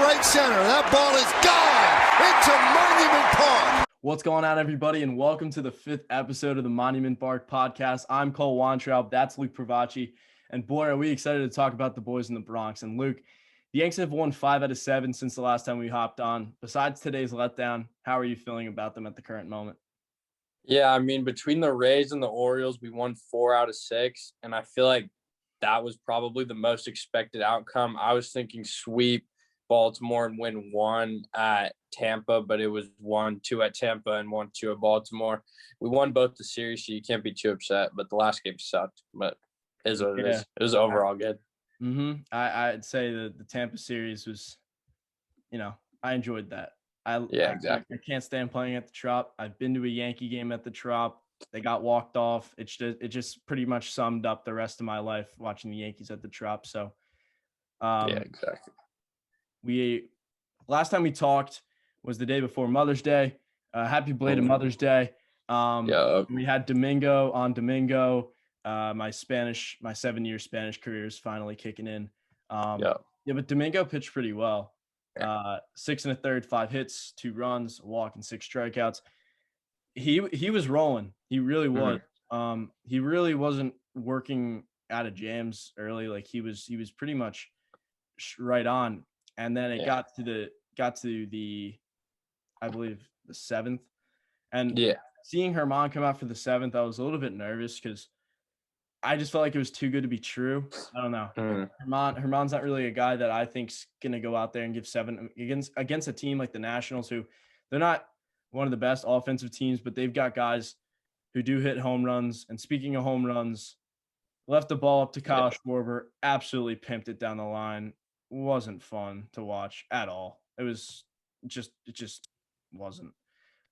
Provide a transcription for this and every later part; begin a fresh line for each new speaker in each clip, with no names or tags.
right center. That ball is gone into Monument Park.
What's going on, everybody, and welcome to the 5th episode of the Monument Park podcast. I'm Cole Weintraub. That's Luke Pravacci. And boy, are we excited to talk about the boys in the Bronx. And Luke, the Yankees have won 5 out of 7 since the last time we hopped on. Besides today's letdown, how are you feeling about them at the current moment?
Yeah, I mean, between the Rays and the Orioles, we won 4 out of 6, and I feel like that was probably the most expected outcome. I was thinking sweep Baltimore and win 1 at Tampa, but it was 1-2 at Tampa and 1-2 at Baltimore. We won both the series, so you can't be too upset, but the last game sucked, but it is what it is. It was overall good.
I'd say the Tampa series was, I enjoyed that.
Exactly.
I can't stand playing at the Trop. I've been to a Yankee game at the Trop. They got walked off. It just pretty much summed up the rest of my life watching the Yankees at the Trop. So,
exactly.
Last time we talked was the day before Mother's Day. Happy belated Mother's Day. We had Domingo on Domingo. My 7-year Spanish career is finally kicking in. But Domingo pitched pretty well. 6 1/3, 5 hits, 2 runs, a walk, and 6 strikeouts. He was rolling. He really was. He really wasn't working out of jams early. Like he was pretty much right on. And then it got to the I believe the 7th. And seeing Herman come out for the 7th, I was a little bit nervous because I just felt like it was too good to be true. I don't know. Herman's not really a guy that I think's gonna go out there and give 7 against a team like the Nationals, who they're not one of the best offensive teams, but they've got guys who do hit home runs. And speaking of home runs, left the ball up to Kyle Schwarber, absolutely pimped it down the line. Wasn't fun to watch at all. It just wasn't.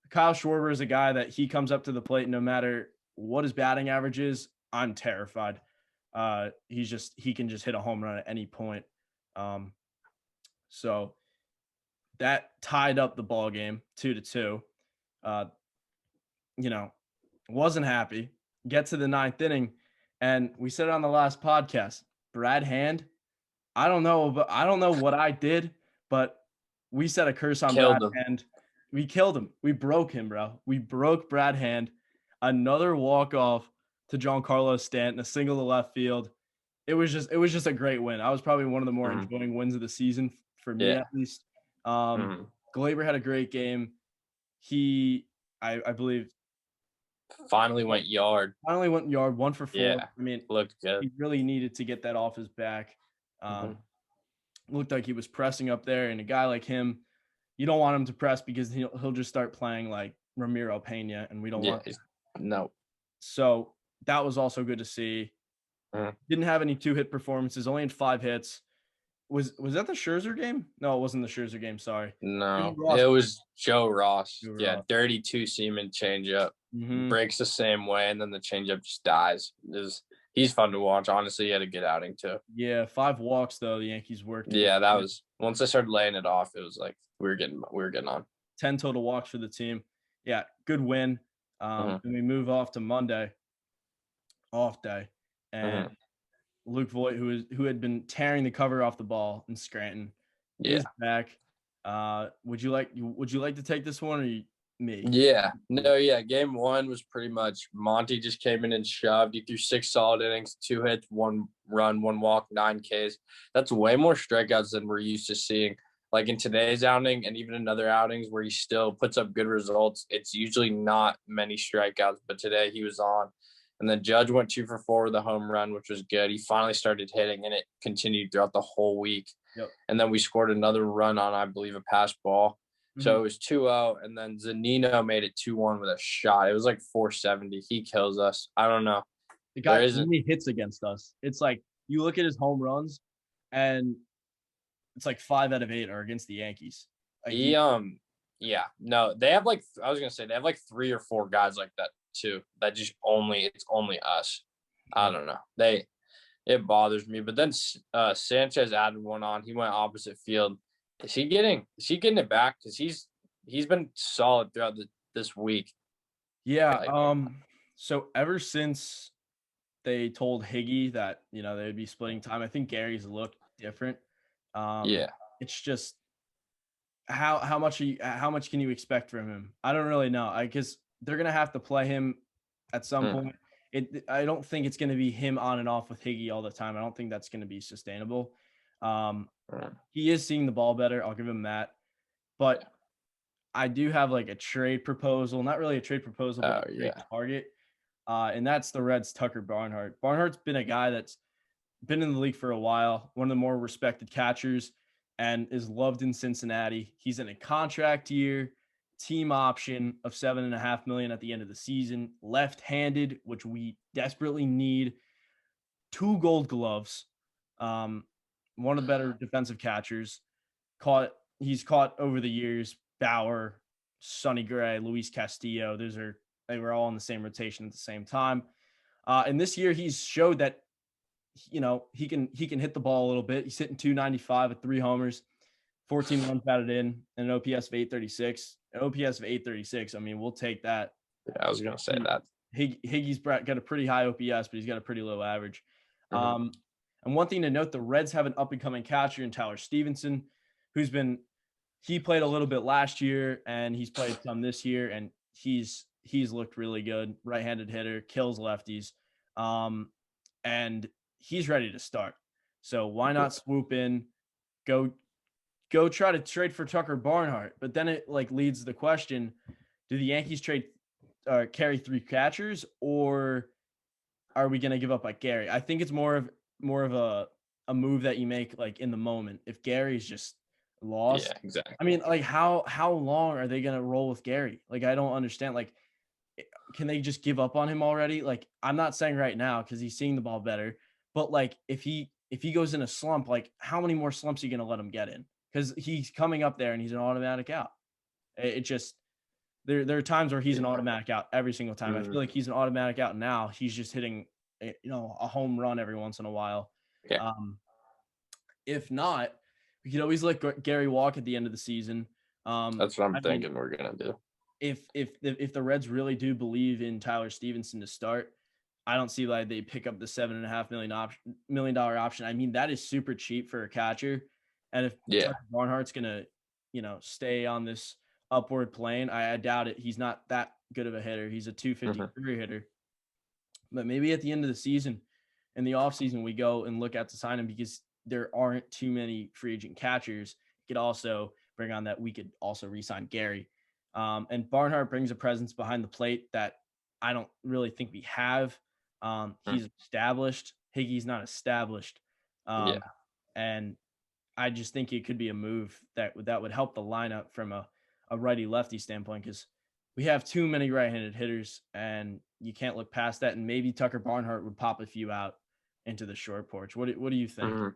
Kyle Schwarber is a guy that he comes up to the plate no matter what his batting average is. I'm terrified. He can just hit a home run at any point. So that tied up the ball game 2-2. Wasn't happy. Get to the 9th inning, and we said it on the last podcast. Brad Hand, I don't know what I did, but we set a curse on Brad Hand. We killed him. We broke him, bro. We broke Brad Hand. Another walk-off to Giancarlo Stanton, a single to left field. It was just a great win. I was probably one of the more enjoying wins of the season for me, at least. Glaber had a great game. I believe
finally went yard.
1 for 4.
Yeah,
I mean,
looked good.
He really needed to get that off his back. Looked like he was pressing up there, and a guy like him, you don't want him to press because he'll just start playing like Ramiro Pena, and we don't want that.
No.
So that was also good to see. Didn't have any 2-hit performances, only had 5 hits. Was that the Scherzer game? No, it wasn't the Scherzer game. Sorry.
No, it was Joe Ross. Dirty 2-seam changeup. Breaks the same way, and then the changeup just dies. He's fun to watch. Honestly, he had a good outing too.
Yeah, 5 walks though. The Yankees worked.
Yeah, that was once they started laying it off. It was like we were getting on.
10 total walks for the team. Yeah, good win. And we move off to Monday, off day, and Luke Voigt, who had been tearing the cover off the ball in Scranton, is back. Would you like to take this one or me?
Yeah. No, game 1 was pretty much Monty just came in and shoved. He threw 6 solid innings, 2 hits, 1 run, 1 walk, 9 Ks. That's way more strikeouts than we're used to seeing. Like in today's outing and even in other outings where he still puts up good results, it's usually not many strikeouts, but today he was on. And then Judge went 2 for 4 with a home run, which was good. He finally started hitting, and it continued throughout the whole week. And then we scored another run on, I believe, a pass ball. So it was 2-0, and then Zunino made it 2-1 with a shot. It was like 470. He kills us. I don't know.
The guy only hits against us. It's like you look at his home runs, and it's like 5 out of 8 are against the Yankees.
Like they have like I was gonna say they have like 3 or 4 guys like that too. That just it's only us. I don't know. It bothers me. But then Sanchez added one on. He went opposite field. Is he getting it back? Because he's been solid throughout this week.
Yeah. So ever since they told Higgy that they'd be splitting time, I think Gary's looked different. It's just how much can you expect from him? I don't really know. I guess they're gonna have to play him at some point. I don't think it's gonna be him on and off with Higgy all the time. I don't think that's gonna be sustainable. He is seeing the ball better. I'll give him that. But I do have like a trade proposal, not really a trade proposal, but a trade target. And that's the Reds' Tucker Barnhart. Barnhart's been a guy that's been in the league for a while, one of the more respected catchers, and is loved in Cincinnati. He's in a contract year, team option of $7.5 million at the end of the season, left-handed, which we desperately need. 2 Gold Gloves, one of the better defensive catchers. He's caught over the years Bauer, Sonny Gray, Luis Castillo. They were all in the same rotation at the same time. And this year he's showed that he can hit the ball a little bit. He's hitting 295 with 3 homers, 14 runs batted in, and an OPS of 836. An OPS of 836. I mean, we'll take that.
Yeah, I was gonna say that.
Higgy's got a pretty high OPS, but he's got a pretty low average. And one thing to note, the Reds have an up-and-coming catcher in Tyler Stevenson, he played a little bit last year, and he's played some this year, and he's looked really good. Right-handed hitter, kills lefties, and he's ready to start. So why not swoop in, go try to trade for Tucker Barnhart? But then it leads to the question: do the Yankees carry 3 catchers, or are we going to give up Gary? I think it's more of a move that you make in the moment. If Gary's just lost,
yeah, exactly.
I mean, how long are they going to roll with Gary? I don't understand. Can they just give up on him already? I'm not saying right now because he's seeing the ball better, but if he goes in a slump, how many more slumps are you going to let him get in? Because he's coming up there and he's an automatic out. It just there are times where he's an automatic out every single time. I feel like he's an automatic out now. He's just hitting a home run every once in a while.
Yeah.
If not, we could always let Gary walk at the end of the season.
That's what I'm thinking we're gonna do.
If the Reds really do believe in Tyler Stevenson to start, I don't see why they pick up the $7.5 million option. I mean, that is super cheap for a catcher. And if Tucker Barnhart's gonna, stay on this upward plane, I doubt it. He's not that good of a hitter. He's a 250 career hitter. But maybe at the end of the season, in the offseason, we go and look at to sign him because there aren't too many free agent catchers. You could also bring on that we could also re-sign Gary. And Barnhart brings a presence behind the plate that I don't really think we have. He's established. Higgy's not established. And I just think it could be a move that would help the lineup from a righty-lefty standpoint because we have too many right-handed hitters, and you can't look past that. And maybe Tucker Barnhart would pop a few out into the short porch. What do you think?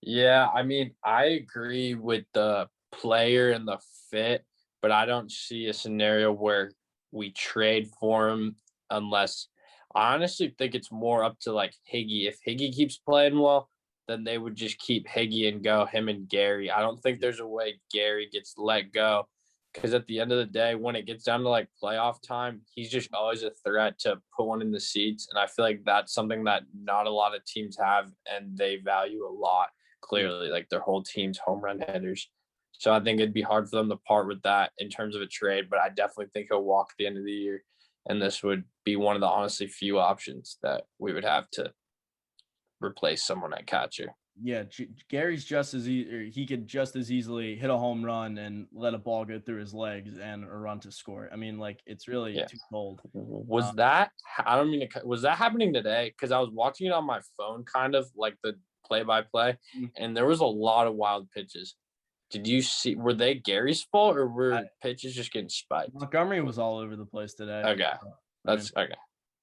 Yeah, I mean, I agree with the player and the fit, but I don't see a scenario where we trade for him unless I honestly think it's more up to Higgy. If Higgy keeps playing well, then they would just keep Higgy and go him and Gary. I don't think there's a way Gary gets let go because at the end of the day, when it gets down to playoff time, he's just always a threat to put one in the seats. And I feel like that's something that not a lot of teams have and they value a lot, clearly, their whole team's home run hitters. So I think it'd be hard for them to part with that in terms of a trade, but I definitely think he'll walk at the end of the year. And this would be one of the honestly few options that we would have to replace someone at catcher.
Yeah, Gary's he could just as easily hit a home run and let a ball go through his legs and a run to score. I mean, it's really too cold.
Was that happening today? Because I was watching it on my phone, kind of the play-by-play, and there was a lot of wild pitches. Did you see? Were they Gary's fault or were pitches just getting spiked?
Montgomery was all over the place today.
Okay, that's okay.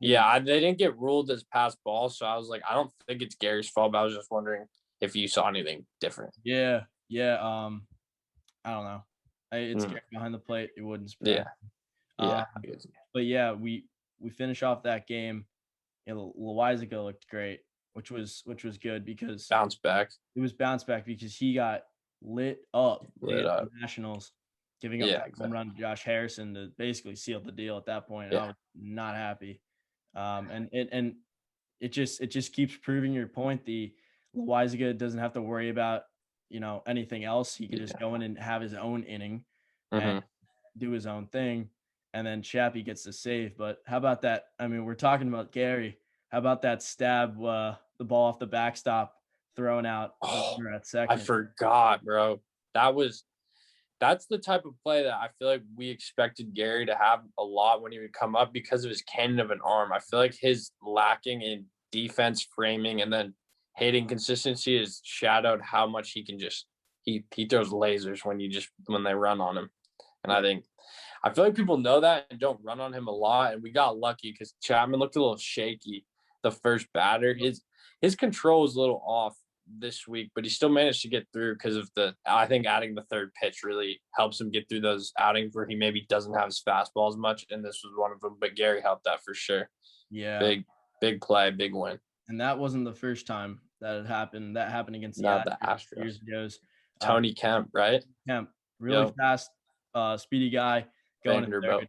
Yeah, they didn't get ruled as pass ball, so I was like, I don't think it's Gary's fault, but I was just wondering if you saw anything different.
Yeah. I don't know. It's Gary behind the plate. It wouldn't spread.
Yeah.
But yeah, we finish off that game. Loizaga looked great, which was good because
bounce back.
It was bounce back because he got lit up. The Nationals giving up a home run to Josh Harrison to basically seal the deal at that point. I was not happy. And it just keeps proving your point. The Loizaga doesn't have to worry about anything else. He could just go in and have his own inning and do his own thing. And then Chappie gets the save. But how about that? I mean, we're talking about Gary. How about that stab, the ball off the backstop, thrown out at second?
I forgot, bro. That's the type of play that I feel like we expected Gary to have a lot when he would come up because of his cannon of an arm. I feel like his lacking in defense framing and then hitting consistency has shadowed how much he can just he throws lasers when they run on him. And I feel like people know that and don't run on him a lot. And we got lucky because Chapman looked a little shaky the first batter. His control was a little off this week, but he still managed to get through because of I think adding the third pitch really helps him get through those outings where he maybe doesn't have his fastball as much, and this was one of them. But Gary helped that for sure.
Yeah,
big play, big win.
And that wasn't the first time that it happened. That happened against
the
Astros years ago.
Tony Kemp, right?
Kemp, really fast, speedy guy going in third.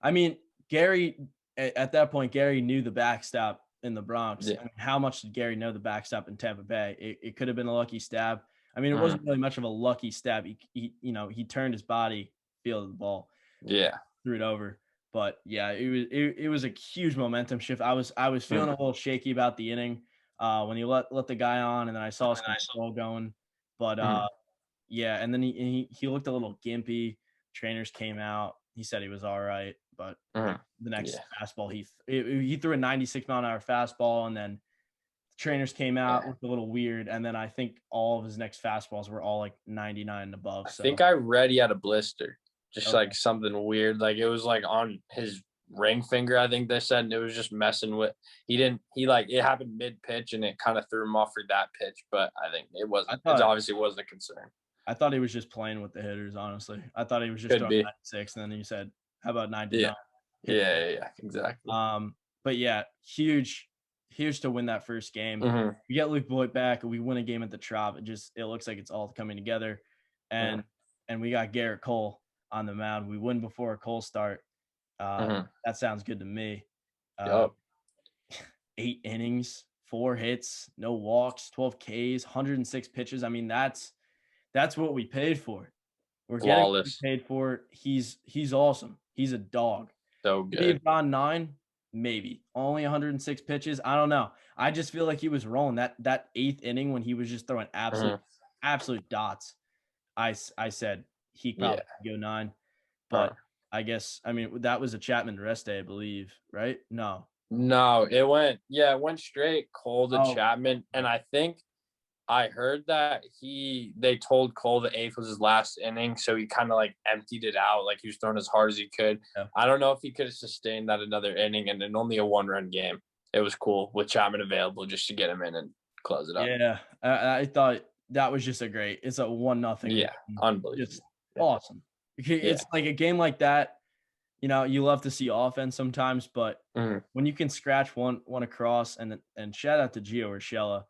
I mean, Gary at that point, Gary knew the backstop in the Bronx.
Yeah.
I mean, how much did Gary know the backstop in Tampa Bay? It could have been a lucky stab. I mean, it wasn't really much of a lucky stab. He turned his body, fielded the ball, threw it over. But yeah, it was a huge momentum shift. I was feeling a little shaky about the inning when he let the guy on, and then I saw some ball going. But yeah, and then he looked a little gimpy. Trainers came out. He said he was all right, but the next fastball he threw a 96-mile-an-hour fastball, and then trainers came out, looked a little weird, and then I think all of his next fastballs were all like 99 and above. So
I think I read he had a blister, just like something weird, like it was like on his ring finger, I think they said, and it was just messing with. It happened mid pitch, and it kind of threw him off for that pitch, but I think it wasn't. It obviously wasn't a concern.
I thought he was just playing with the hitters, honestly. I thought he was just throwing 96, and then he said, "How about 99?"
Yeah, exactly.
But yeah, huge to win that first game. We get Luke Voit back, and we win a game at the Trop. It looks like it's all coming together, and we got Garrett Cole on the mound. We win before a Cole start. That sounds good to me. 8 innings, 4 hits, no walks, 12 Ks, 106 pitches. I mean, that's what we paid for. We're getting what we paid for. He's awesome. He's a dog.
So good.
Maybe on 9, maybe. Only 106 pitches. I don't know. I just feel like he was rolling that 8th inning when he was just throwing absolute dots. I said he probably could go 9, but I guess that was a Chapman rest day, I believe, right? No,
it went straight Cole to Chapman, and I think I heard that they told Cole the 8th was his last inning, so he kind of like emptied it out, like he was throwing as hard as he could. Yeah. I don't know if he could have sustained that another inning, and then only a 1-run game. It was cool with Chapman available just to get him in and close it up.
Yeah, I thought that was just it's a 1-0.
Yeah, unbelievable.
Just awesome. It's like a game like that. You love to see offense sometimes, but when you can scratch one across, and shout out to Gio Urshela,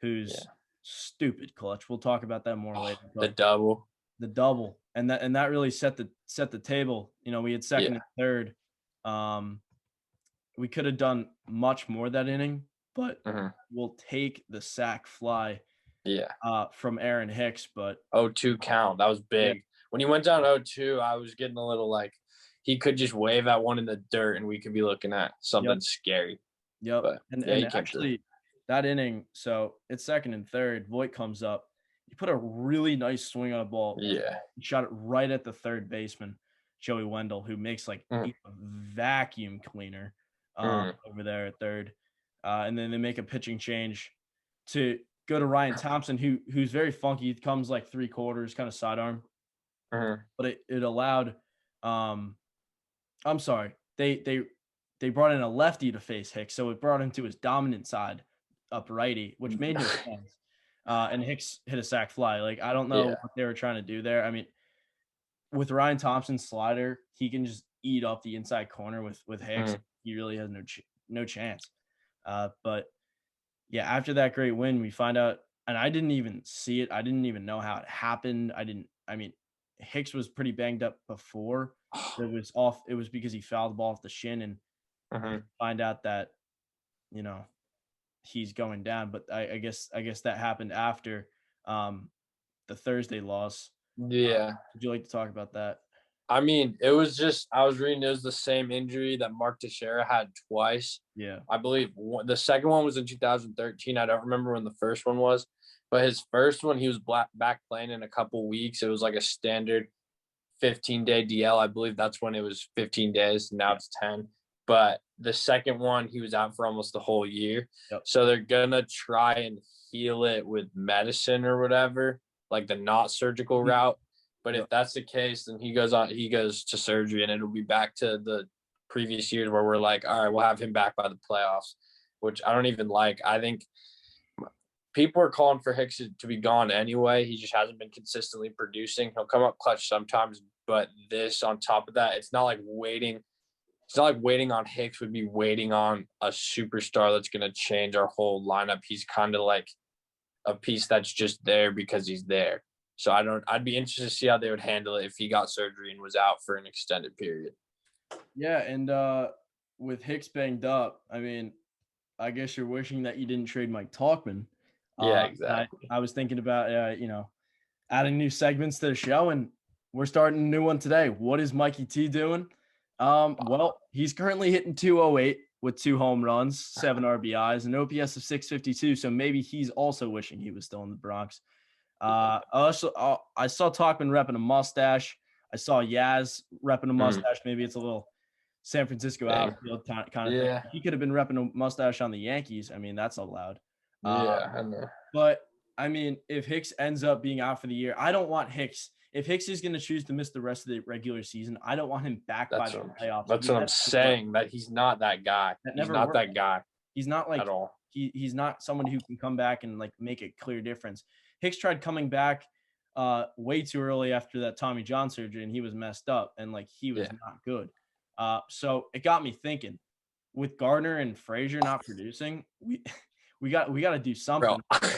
who's stupid clutch. We'll talk about that more later.
The double,
and that really set the table. We had second and third. We could have done much more that inning, but we'll take the sac fly. From Aaron Hicks, but
0-2 count. That was big. Yeah. When he went down 0-2, I was getting a little like he could just wave that one in the dirt, and we could be looking at something scary.
Yep. But, and actually, that inning, so it's second and third. Voit comes up. He put a really nice swing on a ball.
Yeah.
He shot it right at the third baseman, Joey Wendell, who makes like a vacuum cleaner over there at third. And then they make a pitching change to go to Ryan Thompson, who's very funky. He comes like 3/4, kind of sidearm. But it allowed I'm sorry. They brought in a lefty to face Hicks, so it brought him to his dominant side, up righty, which made no sense. And Hicks hit a sac fly. Like, I don't know what they were trying to do there. I mean, with Ryan Thompson's slider, he can just eat up the inside corner with Hicks. He really has no chance. But yeah, after that great win, we find out, and I didn't even see it. I didn't even know how it happened. Hicks was pretty banged up before. It was off. It was because he fouled the ball off the shin, and find out that, he's going down. But I guess that happened after. the Thursday loss.
Yeah.
Would you like to talk about that?
I mean, it was just I was reading it was the same injury that Mark Teixeira had twice.
Yeah.
I believe the second one was in 2013. I don't remember when the first one was, but his first one he was back playing in a couple weeks. It was like a standard 15-day DL. I believe that's when it was 15 days. Now it's 10. But the second one, he was out for almost the whole year.
Yep.
So they're going to try and heal it with medicine or whatever, like the not surgical route. But if that's the case, then he goes to surgery and it'll be back to the previous years where we're like, all right, we'll have him back by the playoffs, which I don't even like. I think people are calling for Hicks to be gone anyway. He just hasn't been consistently producing. He'll come up clutch sometimes, but this on top of that, it's not like waiting. It's not like waiting on Hicks would be waiting on a superstar that's going to change our whole lineup. He's kind of like a piece that's just there because he's there. So I'd be interested to see how they would handle it if he got surgery and was out for an extended period.
Yeah, and with Hicks banged up, I mean, I guess you're wishing that you didn't trade Mike Tauchman.
Yeah, exactly.
I was thinking about, adding new segments to the show, and we're starting a new one today. What is Mikey T doing? Well, he's currently hitting 208 with 2 home runs, 7 RBIs, an OPS of 652. So maybe he's also wishing he was still in the Bronx. I saw Tauchman repping a mustache. I saw Yaz repping a mustache. Maybe it's a little San Francisco outfield kind of thing. He could have been repping a mustache on the Yankees. I mean, that's allowed.
I know.
But I mean, if Hicks ends up being out for the year, I don't want Hicks. If Hicks is going to choose to miss the rest of the regular season, I don't want him back by the playoffs.
That's what I'm saying. That he's not that guy. He's not that guy.
He's not like
at all.
He's not someone who can come back and like make a clear difference. Hicks tried coming back way too early after that Tommy John surgery, and he was messed up, and like he was not good. So it got me thinking. With Gardner and Frazier not producing, we got to do something.
Bro,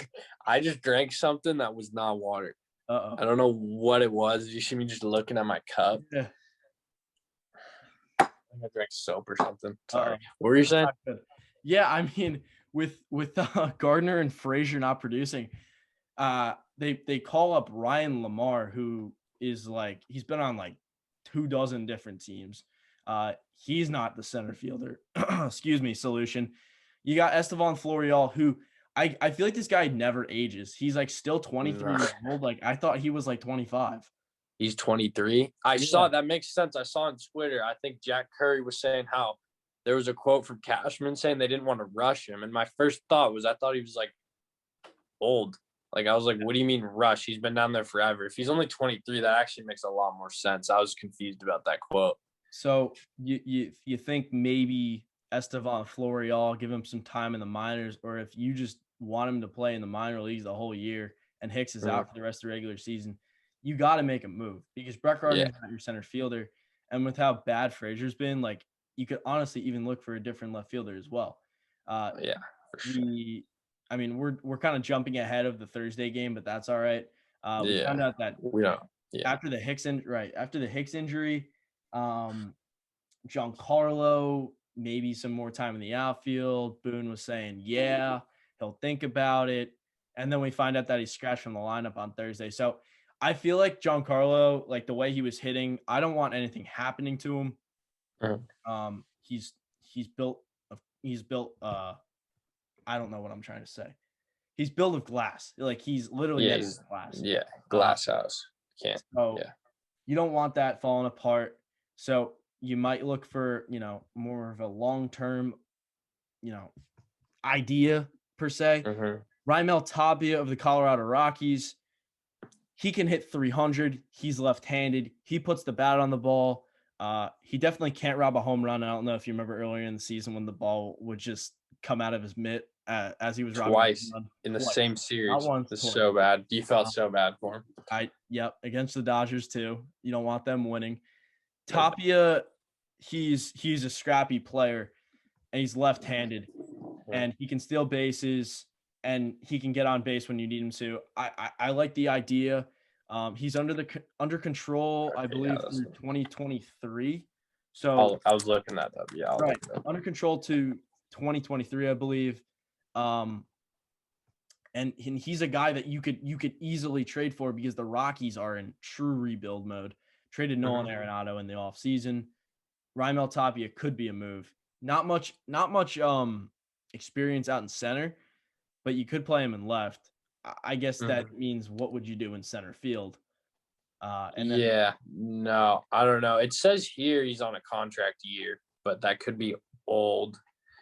I just drank something that was not water.
Uh-oh.
I don't know what it was. You see me just looking at my cup.
Yeah.
I think I drank soap or something. Sorry. What were you saying?
Yeah, I mean, with Gardner and Frazier not producing, they call up Ryan Lamar, who is like he's been on like 24 different teams. He's not the center fielder. Solution. You got Estevan Florial, who I feel like this guy never ages. He's like still 23 years old. Like I thought he was like 25.
He's 23. I saw that makes sense. I saw on Twitter. I think Jack Curry was saying how there was a quote from Cashman saying they didn't want to rush him. And my first thought was I thought he was like old. Like I was like, what do you mean rush? He's been down there forever. If he's only 23, that actually makes a lot more sense. I was confused about that quote.
So you think maybe Estevan Florial, give him some time in the minors, or if you just want him to play in the minor leagues the whole year and Hicks is out for the rest of the regular season, you got to make a move because Brett Gardner's not your center fielder. And with how bad Frazier's been, like you could honestly even look for a different left fielder as well.
For sure.
I mean, we're kind of jumping ahead of the Thursday game, but that's all right. We found out that after the Hicks injury, Giancarlo, maybe some more time in the outfield. Boone was saying, he'll think about it. And then we find out that he's scratched from the lineup on Thursday. So I feel like Giancarlo, like the way he was hitting, I don't want anything happening to him. He's built, I don't know what I'm trying to say. He's built of glass. Like he's literally glass.
Yeah. Glass house.
You don't want that falling apart. So you might look for, more of a long-term, idea per se. Raimel Tapia of the Colorado Rockies, he can hit 300. He's left-handed. He puts the bat on the ball. He definitely can't rob a home run. I don't know if you remember earlier in the season when the ball would just come out of his mitt as he was robbing
twice in the same series. It's so bad. You felt so bad for him.
Against the Dodgers too. You don't want them winning. Tapia, he's a scrappy player, and he's left-handed, and he can steal bases, and he can get on base when you need him to. I like the idea. He's under control, I believe, through 2023. So
I was looking that up. Yeah,
under control to 2023, I believe. And he's a guy that you could easily trade for because the Rockies are in true rebuild mode. Traded Nolan Arenado in the offseason. Raimel Tapia could be a move. Not much experience out in center, but you could play him in left. I guess that means what would you do in center field?
No, I don't know. It says here he's on a contract year, but that could be old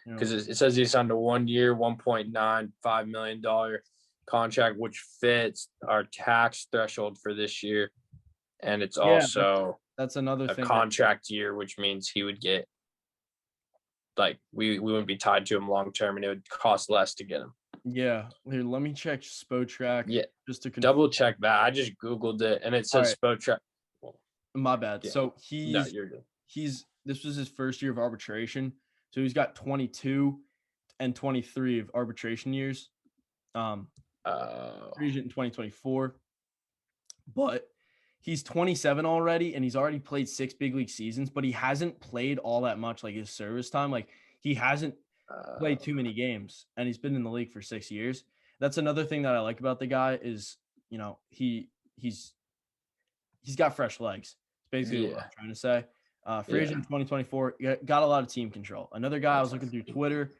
because it says he's on a 1 year, $1.95 million contract, which fits our tax threshold for this year. And it's also
that's another thing.
Contract year, which means he would get we wouldn't be tied to him long term, and it would cost less to get him.
Yeah, here, let me check Spotrac.
Yeah,
just to
double check that. I just Googled it, and it says Spotrac.
My bad. Yeah. So
you're good.
This was his first year of arbitration, so he's got 22 and 23 of arbitration years. Free agent in 2024, but he's 27 already, and he's already played 6 big league seasons, but he hasn't played all that much, like his service time. Like he hasn't played too many games, and he's been in the league for 6 years. That's another thing that I like about the guy is, he's got fresh legs. It's basically what I'm trying to say. Free agent in 2024, got a lot of team control. Another guy I was looking through Twitter,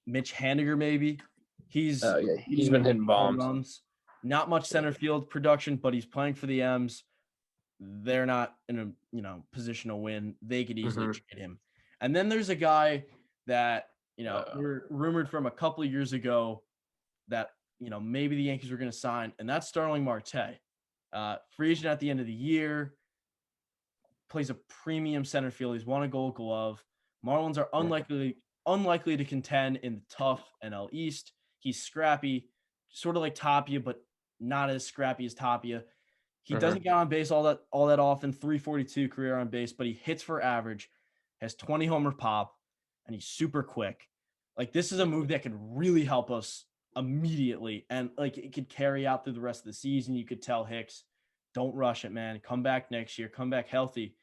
Mitch Haniger, maybe. He's
been hitting bombs.
Not much center field production, but he's playing for the M's. They're not in a position to win. They could easily trade him. And then there's a guy that we're rumored from a couple of years ago that maybe the Yankees were going to sign, and that's Starling Marte. Free agent at the end of the year, plays a premium center field. He's won a Gold Glove. Marlins are unlikely to contend in the tough NL East. He's scrappy, sort of like Tapia, but not as scrappy as Tapia. He doesn't get on base all that often, 342 career on base, but he hits for average, has 20 homer pop, and he's super quick. Like, this is a move that could really help us immediately, and like it could carry out through the rest of the season. You could tell Hicks, don't rush it, man. Come back next year. Come back healthy.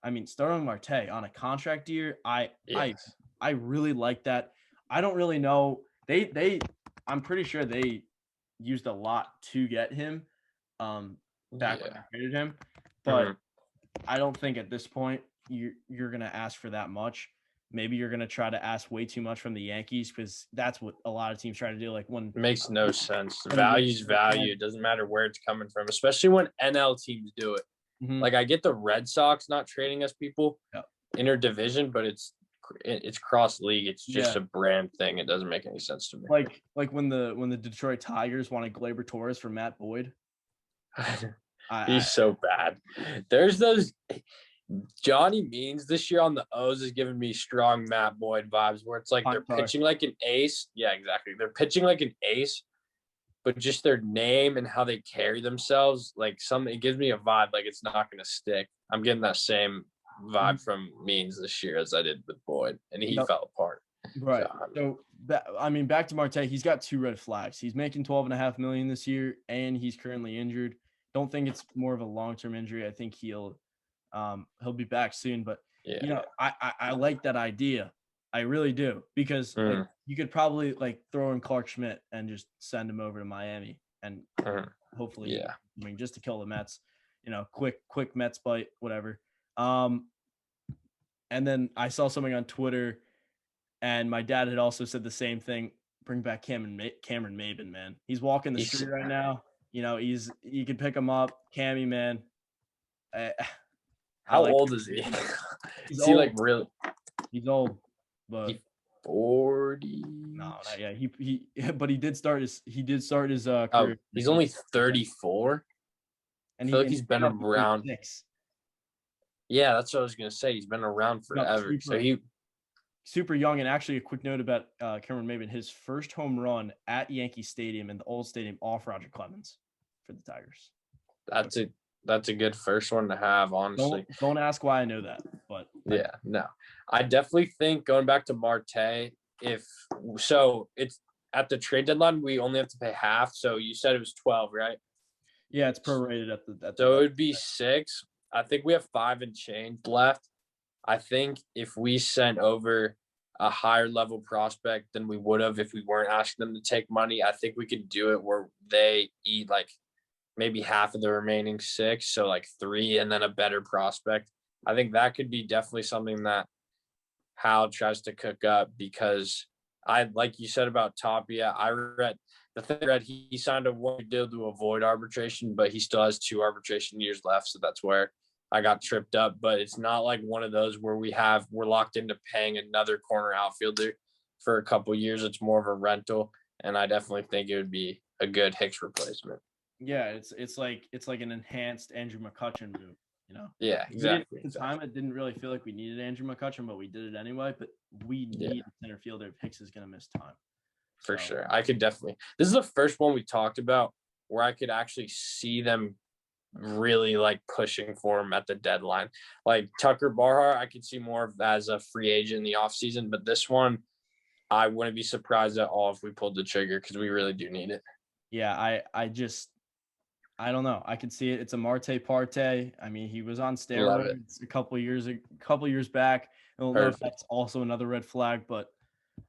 I mean, Starling Marte on a contract year, I really like that. I don't really know. I'm pretty sure they used a lot to get him back when they traded him, but I don't think at this point you're gonna ask for that much. Maybe you're gonna try to ask way too much from the Yankees because that's what a lot of teams try to do. Like when
makes no sense. Value's value. It doesn't matter where it's coming from, especially when NL teams do it. Like I get the Red Sox not trading us people interdivision, but it's cross league. It's just a brand thing. It doesn't make any sense to me.
Like when the Detroit Tigers wanted Gleyber Torres for Matt Boyd.
He's so bad. There's those Johnny Means this year on the O's is giving me strong Matt Boyd vibes where it's like they're pitching like an ace. Yeah, exactly. They're pitching like an ace, but just their name and how they carry themselves, it gives me a vibe like it's not going to stick. I'm getting that same vibe from Means this year as I did with Boyd, and he fell apart.
Right. So back to Marte, he's got 2 red flags. He's making $12.5 million this year, and he's currently injured. Don't think it's more of a long-term injury. I think he'll be back soon, but I like that idea. I really do, because you could probably throw in Clark Schmidt and just send him over to Miami and hopefully, just to kill the Mets, quick Mets bite, whatever. And then I saw something on Twitter, and my dad had also said the same thing. Bring back Cameron Maben, man. He's walking the street right now. You can pick him up. Cammy, man.
How old is he? Is he really?
He's old, but
40.
No, not yet. But he did start his career.
He's only 34.
And
I feel like he's been around.
6.
Yeah, that's what I was gonna say. He's been around forever.
Super young. And actually, a quick note about Cameron Maben: his first home run at Yankee Stadium in the old stadium off Roger Clemens for the Tigers.
That's a good first one to have, honestly.
Don't ask why I know that, but
no. I definitely think going back to Marte, it's at the trade deadline, we only have to pay half. So you said it was 12, right?
Yeah, it's prorated at the.
So it would be 6. I think we have 5 and change left. I think if we sent over a higher level prospect than we would have if we weren't asking them to take money. I think we could do it where they eat like maybe half of the remaining 6, so like 3, and then a better prospect. I think that could be definitely something that Hal tries to cook up, because like you said about Tapia, I read he signed a 1-year deal to avoid arbitration, but he still has 2 arbitration years left, so that's where I got tripped up. But it's not like one of those where we're locked into paying another corner outfielder for a couple of years. It's more of a rental, and I definitely think it would be a good Hicks replacement.
Yeah, it's like an enhanced Andrew McCutchen move, you know?
Yeah, exactly.
At the time, it didn't really feel like we needed Andrew McCutchen, but we did it anyway. But we need a center fielder if Hicks is going to miss time.
For sure. I could definitely – this is the first one we talked about where I could actually see them really, like, pushing for him at the deadline. Like, Tucker Barhart, I could see more of as a free agent in the offseason. But this one, I wouldn't be surprised at all if we pulled the trigger, because we really do need it.
Yeah, I don't know. I can see it. It's a Marte Parte. I mean, he was on steroids a couple years back. I don't know if that's also another red flag, but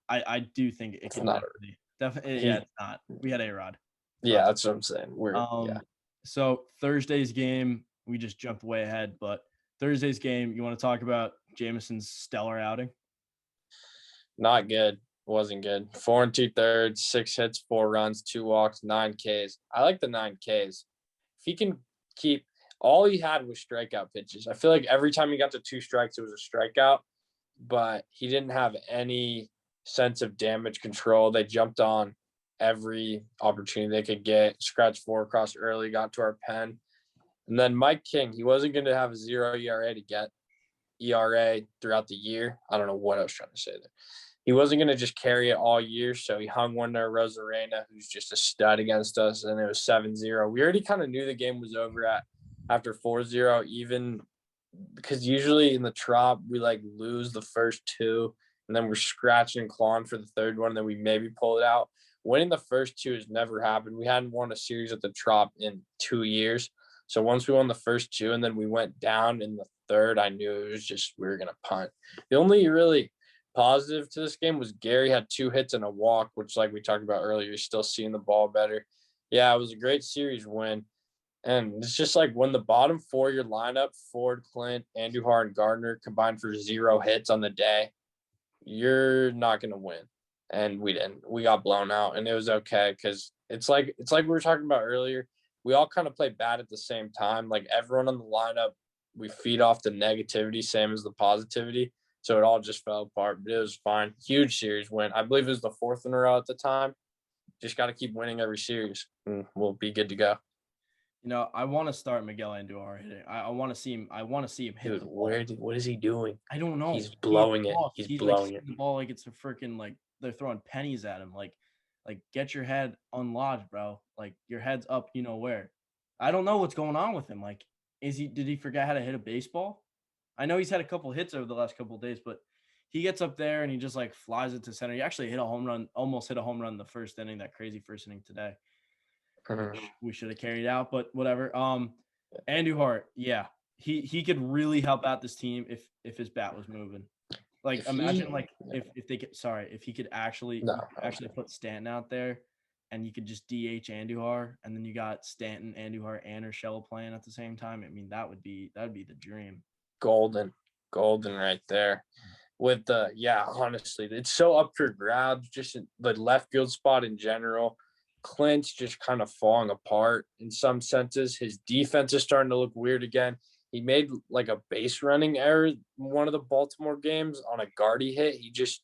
I do think it can definitely. Yeah, it's not. We had A-Rod.
Yeah, that's what I'm saying.
So Thursday's game, we just jumped way ahead, but Thursday's game, you want to talk about Jameson's stellar outing?
Not good. Wasn't good. 4 2/3, 6 hits, 4 runs, 2 walks, 9 Ks. I like the 9 Ks. If he can keep – all he had was strikeout pitches. I feel like every time he got to 2 strikes, it was a strikeout, but he didn't have any sense of damage control. They jumped on every opportunity they could get, scratched 4 across early, got to our pen. And then Mike King, he wasn't going to have a 0 ERA to get ERA throughout the year. I don't know what I was trying to say there. He wasn't going to just carry it all year, so he hung one to Rosarena, who's just a stud against us, and it was 7-0. We already kind of knew the game was over after 4-0, even because usually in the Trop, we, like, lose the first 2, and then we're scratching and clawing for the third one, and then we maybe pull it out. Winning the first 2 has never happened. We hadn't won a series at the Trop in 2 years. So once we won the first 2 and then we went down in the third, I knew it was just we were going to punt. The only really positive to this game was Gary had 2 hits and a walk, which, like we talked about earlier, he's still seeing the ball better. Yeah, it was a great series win. And it's just like when the bottom 4 of your lineup, Ford, Clint, Andujar, and Gardner, combined for 0 hits on the day, you're not going to win. And we didn't. We got blown out, and it was okay, because it's like we were talking about earlier. We all kind of play bad at the same time. Like, everyone on the lineup, we feed off the negativity, same as the positivity. So it all just fell apart, but it was fine. Huge series win. I believe it was the 4th in a row at the time. Just got to keep winning every series, and we'll be good to go.
You know, I want to start Miguel Andujar hitting. I want to see him. I want to see him hit the ball.
What is he doing?
I don't know.
He's blowing it. He's blowing
like, the ball like it's a freaking, like, they're throwing pennies at him. Like get your head unlodged, bro. Like, your head's up, you know where. I don't know what's going on with him. Like, did he forget how to hit a baseball? I know he's had a couple hits over the last couple of days, but he gets up there and he just, like, flies it to center. He actually almost hit a home run in the first inning, that crazy first inning today. We should have carried out, but whatever. Andujar, yeah, he could really help out this team if his bat was moving. Like, imagine if he could actually put Stanton out there, and you could just DH Andujar, and then you got Stanton, Andujar, and Urshela playing at the same time. I mean, that would be the dream.
Golden right there. With honestly, it's so up for grabs. Just the left field spot in general. Clint's just kind of falling apart in some senses. His defense is starting to look weird again. He made, like, a base running error in one of the Baltimore games on a Gardy hit. He just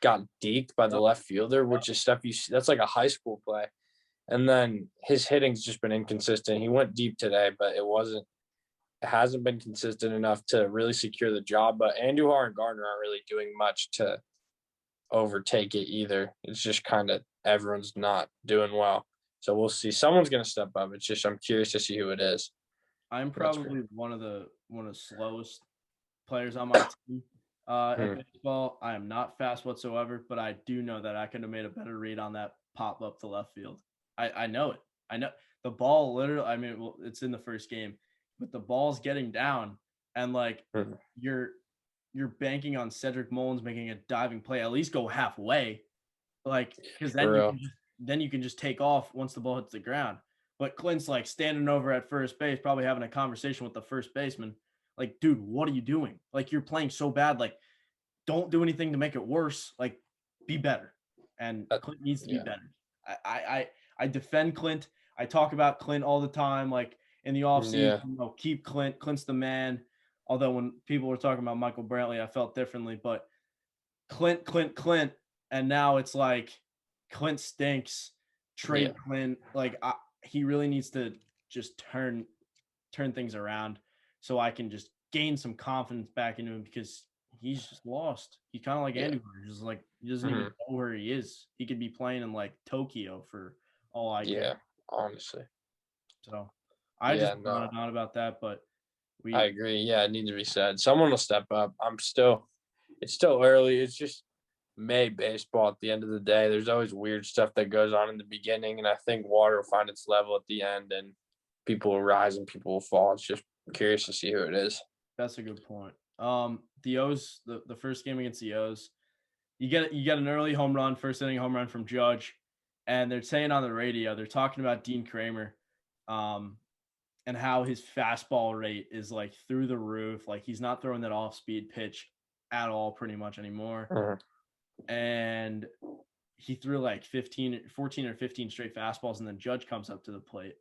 got deked by the left fielder, which is stuff that's like a high school play. And then his hitting's just been inconsistent. He went deep today, but it hasn't been consistent enough to really secure the job. But Andujar and Gardner aren't really doing much to overtake it either. It's just kind of everyone's not doing well. So we'll see. Someone's going to step up. It's just I'm curious to see who it is.
I'm probably one of the slowest players on my team at baseball. I am not fast whatsoever, but I do know that I could have made a better read on that pop up to left field. I know it. I know the ball literally. I mean, well, it's in the first game, but the ball's getting down, and, like, you're banking on Cedric Mullins making a diving play, at least go halfway. Like, because then you can just take off once the ball hits the ground. But Clint's like standing over at first base, probably having a conversation with the first baseman. Like, dude, what are you doing? Like, you're playing so bad. Like, don't do anything to make it worse. Like, be better. And Clint needs to be better. I defend Clint. I talk about Clint all the time. Like in the offseason, keep Clint. Clint's the man. Although when people were talking about Michael Brantley, I felt differently. But Clint. And now it's like Clint stinks. Trade Clint. Like he really needs to just turn things around so I can just gain some confidence back into him because he's just lost. He's kind of like Andy Murray, just like he doesn't even know where he is. He could be playing in like Tokyo for all I care.
Yeah, honestly.
So I just brought it on about that, but
I agree. Yeah, it needs to be said. Someone will step up. It's still early. It's just May baseball at the end of the day. There's always weird stuff that goes on in the beginning, and I think water will find its level at the end, and people will rise and people will fall. It's just curious to see who it is.
That's a good point. The O's, the first game against the O's, you get an early home run, first inning home run from Judge, and they're saying on the radio, they're talking about Dean Kramer, and how his fastball rate is like through the roof. Like he's not throwing that off-speed pitch at all pretty much anymore. And he threw like 14 or 15 straight fastballs, and then Judge comes up to the plate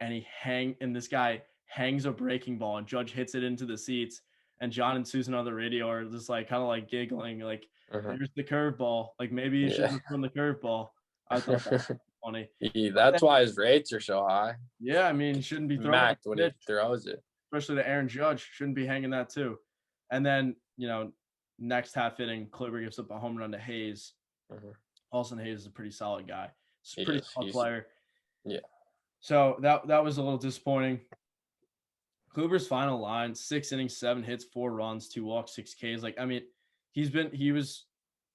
and this guy hangs a breaking ball, and Judge hits it into the seats, and John and Susan on the radio are just like kind of like giggling, like here's the curveball. Like maybe you should have thrown the curveball. I thought that was funny.
That's why his rates are so high.
Yeah, I mean, he shouldn't be throwing
when he throws it.
Especially to Aaron Judge, shouldn't be hanging that too. And then, next half inning, Kluber gives up a home run to Hayes. Austin Hayes is a pretty solid guy. He's a pretty solid player.
Yeah.
So that was a little disappointing. Kluber's final line: 6 innings, 7 hits, 4 runs, 2 walks, 6 Ks. Like, I mean,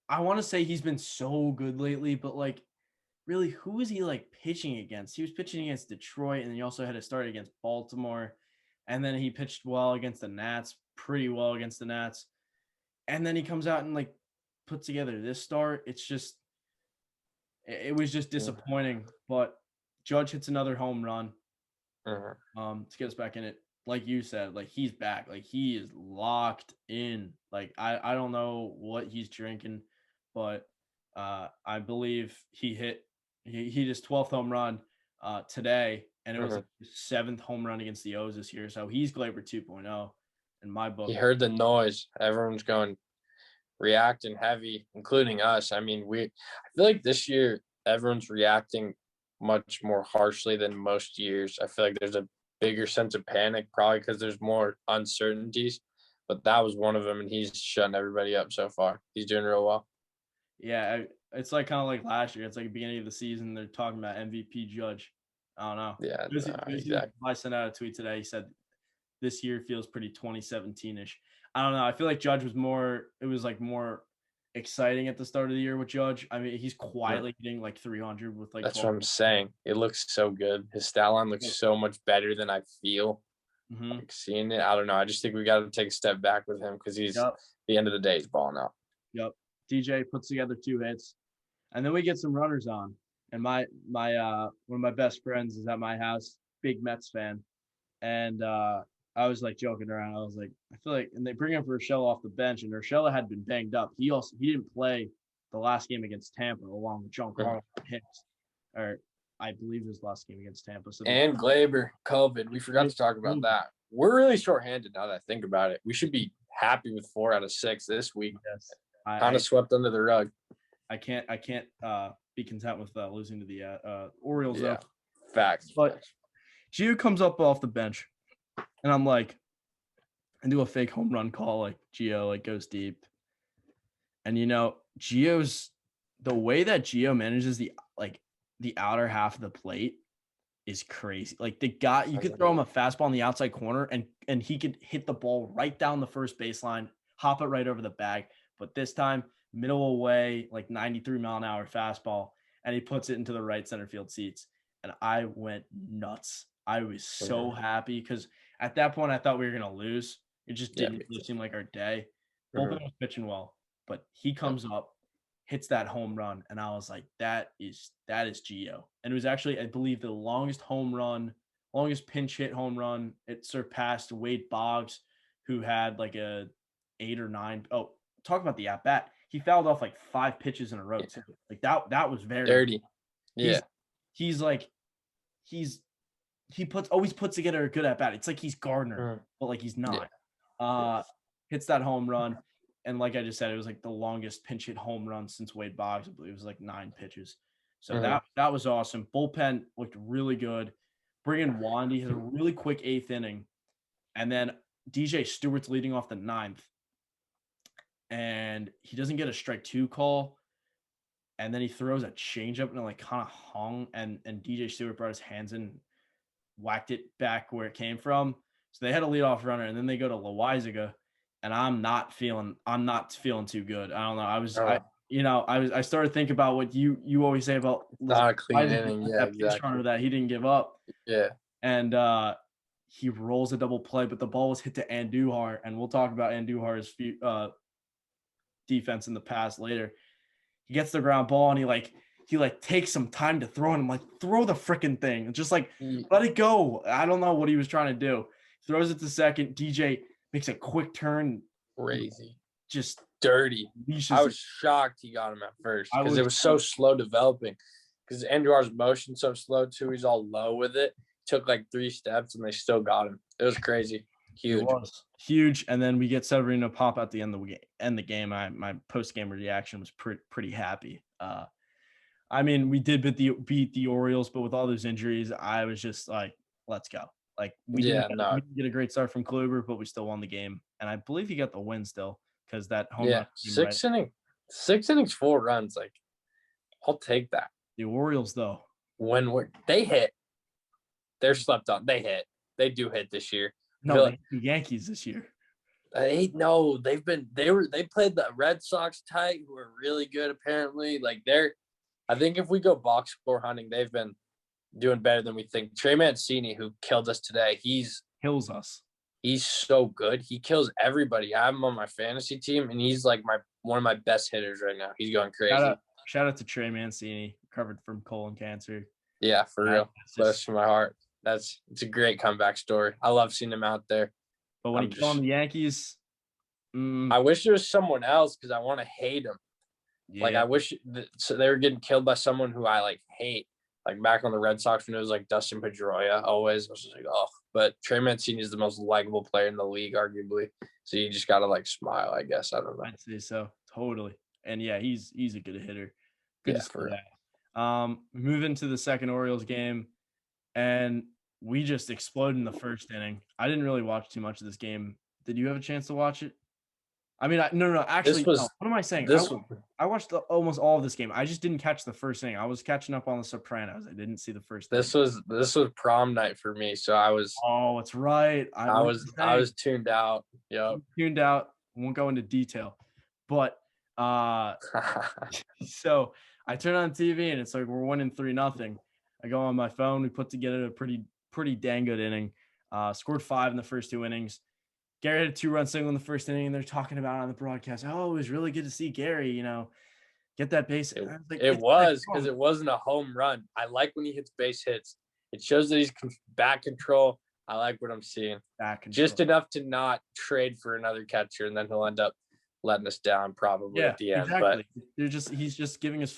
I want to say he's been so good lately, but like, really, who is he like pitching against? He was pitching against Detroit, and then he also had to start against Baltimore, and then he pitched well against the Nats, pretty well against the Nats, and then he comes out and like puts together this start. It's just, it was just disappointing. But Judge hits another home run to get us back in it. Like you said, like he's back, like he is locked in. Like I don't know what he's drinking, but I believe he hit his 12th home run today, and it was like his 7th home run against the O's this year. So he's Glaber 2.0 in my book.
He heard the noise. Everyone's going reacting heavy, including us. I mean, I feel like this year everyone's reacting much more harshly than most years. I feel like there's a bigger sense of panic, probably because there's more uncertainties. But that was one of them, and he's shutting everybody up so far. He's doing real well.
Yeah, it's like kind of like last year. It's like the beginning of the season. They're talking about MVP Judge. I don't know.
Yeah,
exactly. I sent out a tweet today. He said this year feels pretty 2017-ish. I don't know. I feel like Judge was more exciting at the start of the year with Judge. I mean, he's quietly hitting like 300 with like.
That's what I'm saying. It looks so good. His stat line looks so much better than I feel. Like seeing it, I don't know. I just think we got to take a step back with him because he's at the end of the day, he's balling out.
Yep. DJ puts together 2 hits, and then we get some runners on. And my one of my best friends is at my house, big Mets fan, and I was like joking around. I was like, I feel like, and they bring up Urshela off the bench, and Urshela had been banged up. He didn't play the last game against Tampa along with John Carl Hicks, or I believe his last game against Tampa. So
and Glaber, COVID. We forgot to talk about that. We're really shorthanded now that I think about it. We should be happy with 4 out of 6 this week.
Yes.
Kind of swept under the rug.
I can't be content with losing to the Orioles.
Yeah, facts.
But Gio comes up off the bench, and I'm like, I do a fake home run call, like Gio like goes deep, and Gio's the way that Gio manages the outer half of the plate is crazy. Like the guy, you could throw him a fastball in the outside corner, and he could hit the ball right down the first baseline, hop it right over the bag. But this time, middle away, like 93-mile-an-hour fastball, and he puts it into the right center field seats. And I went nuts. I was so happy because at that point I thought we were going to lose. It just didn't really seem like our day. Bullpen was pitching well, but he comes up, hits that home run, and I was like, that is Gio. And it was actually, I believe, the longest pinch hit home run. It surpassed Wade Boggs, who had like a 8 or 9. Oh, talk about the at bat. He fouled off like 5 pitches in a row too. Like that was very
dirty. Yeah.
He always puts together a good at bat. It's like he's Gardner, but like he's not. Yeah. Hits that home run. And like I just said, it was like the longest pinch hit home run since Wade Boggs. I believe it was like 9 pitches. So that was awesome. Bullpen looked really good. Bring in Wandy, has a really quick 8th inning. And then DJ Stewart's leading off the 9th. And he doesn't get a strike 2 call. And then he throws a changeup and it like kind of hung. And DJ Stewart brought his hands in, whacked it back where it came from. So they had a leadoff runner, and then they go to Loizaga. And I'm not feeling too good. I don't know. I started thinking about what you always say about
not a clean inning. Yeah,
exactly. That he didn't give up.
Yeah.
And he rolls a double play, but the ball was hit to Andujar, and we'll talk about Andujar's defense in the past later. He gets the ground ball, and he takes some time to throw it. I'm like, throw the freaking thing. Just like let it go. I don't know what he was trying to do. Throws it to second. DJ makes a quick turn.
Crazy.
Just
dirty. I was shocked he got him at first because it was so slow developing. Because Andujar's motion so slow too. He's all low with it. Took like 3 steps and they still got him. It was crazy. Huge. It was
huge. And then we get Severino pop at the end of the game. My post-game reaction was pretty happy. I mean, we did beat the Orioles, but with all those injuries, I was just like, let's go. Like we didn't get a great start from Kluber, but we still won the game. And I believe he got the win still because that home run.
6 innings, 4 runs. Like, I'll take that.
The Orioles, though,
when they hit, they're slept on. They hit. They do hit this year.
No, the Yankees this year.
They played the Red Sox tight, who are really good apparently. Like I think if we go box score hunting, they've been doing better than we think. Trey Mancini, who killed us today,
kills us.
He's so good. He kills everybody. I have him on my fantasy team, and he's like one of my best hitters right now. He's going crazy.
Shout out to Trey Mancini, recovered from colon cancer.
Yeah, for real. Close to my heart. It's a great comeback story. I love seeing him out there.
But when he killed the Yankees,
I wish there was someone else because I want to hate him. Yeah. Like I wish so they were getting killed by someone who I hate. Like back on the Red Sox when it was like Dustin Pedroia, always I was just like, oh. But Trey Mancini is the most likable player in the league, arguably. So you just gotta smile, I guess. I don't know.
I'd say so, totally. And yeah, he's a good hitter. Good for that. Moving to the second Orioles game, and we just exploded in the first inning. I didn't really watch too much of this game. Did you have a chance to watch it? I mean, no. Actually, what am I saying? I watched almost all of this game. I just didn't catch the first inning. I was catching up on The Sopranos. I didn't see the first.
This was prom night for me, so I was.
Oh, it's right.
I was tuned out. Yep.
Tuned out. Won't go into detail, but so I turn on TV and it's like we're winning 3-0. I go on my phone. We put together a pretty dang good inning. Scored 5 in the first 2 innings. Gary had a 2-run single in the first inning, and they're talking about it on the broadcast. Oh, it was really good to see Gary, get that base.
It was because it wasn't a home run. I like when he hits base hits. It shows that he's back control. I like what I'm seeing. Back control. Just enough to not trade for another catcher, and then he'll end up letting us down probably at the end.
Exactly. But he's just giving us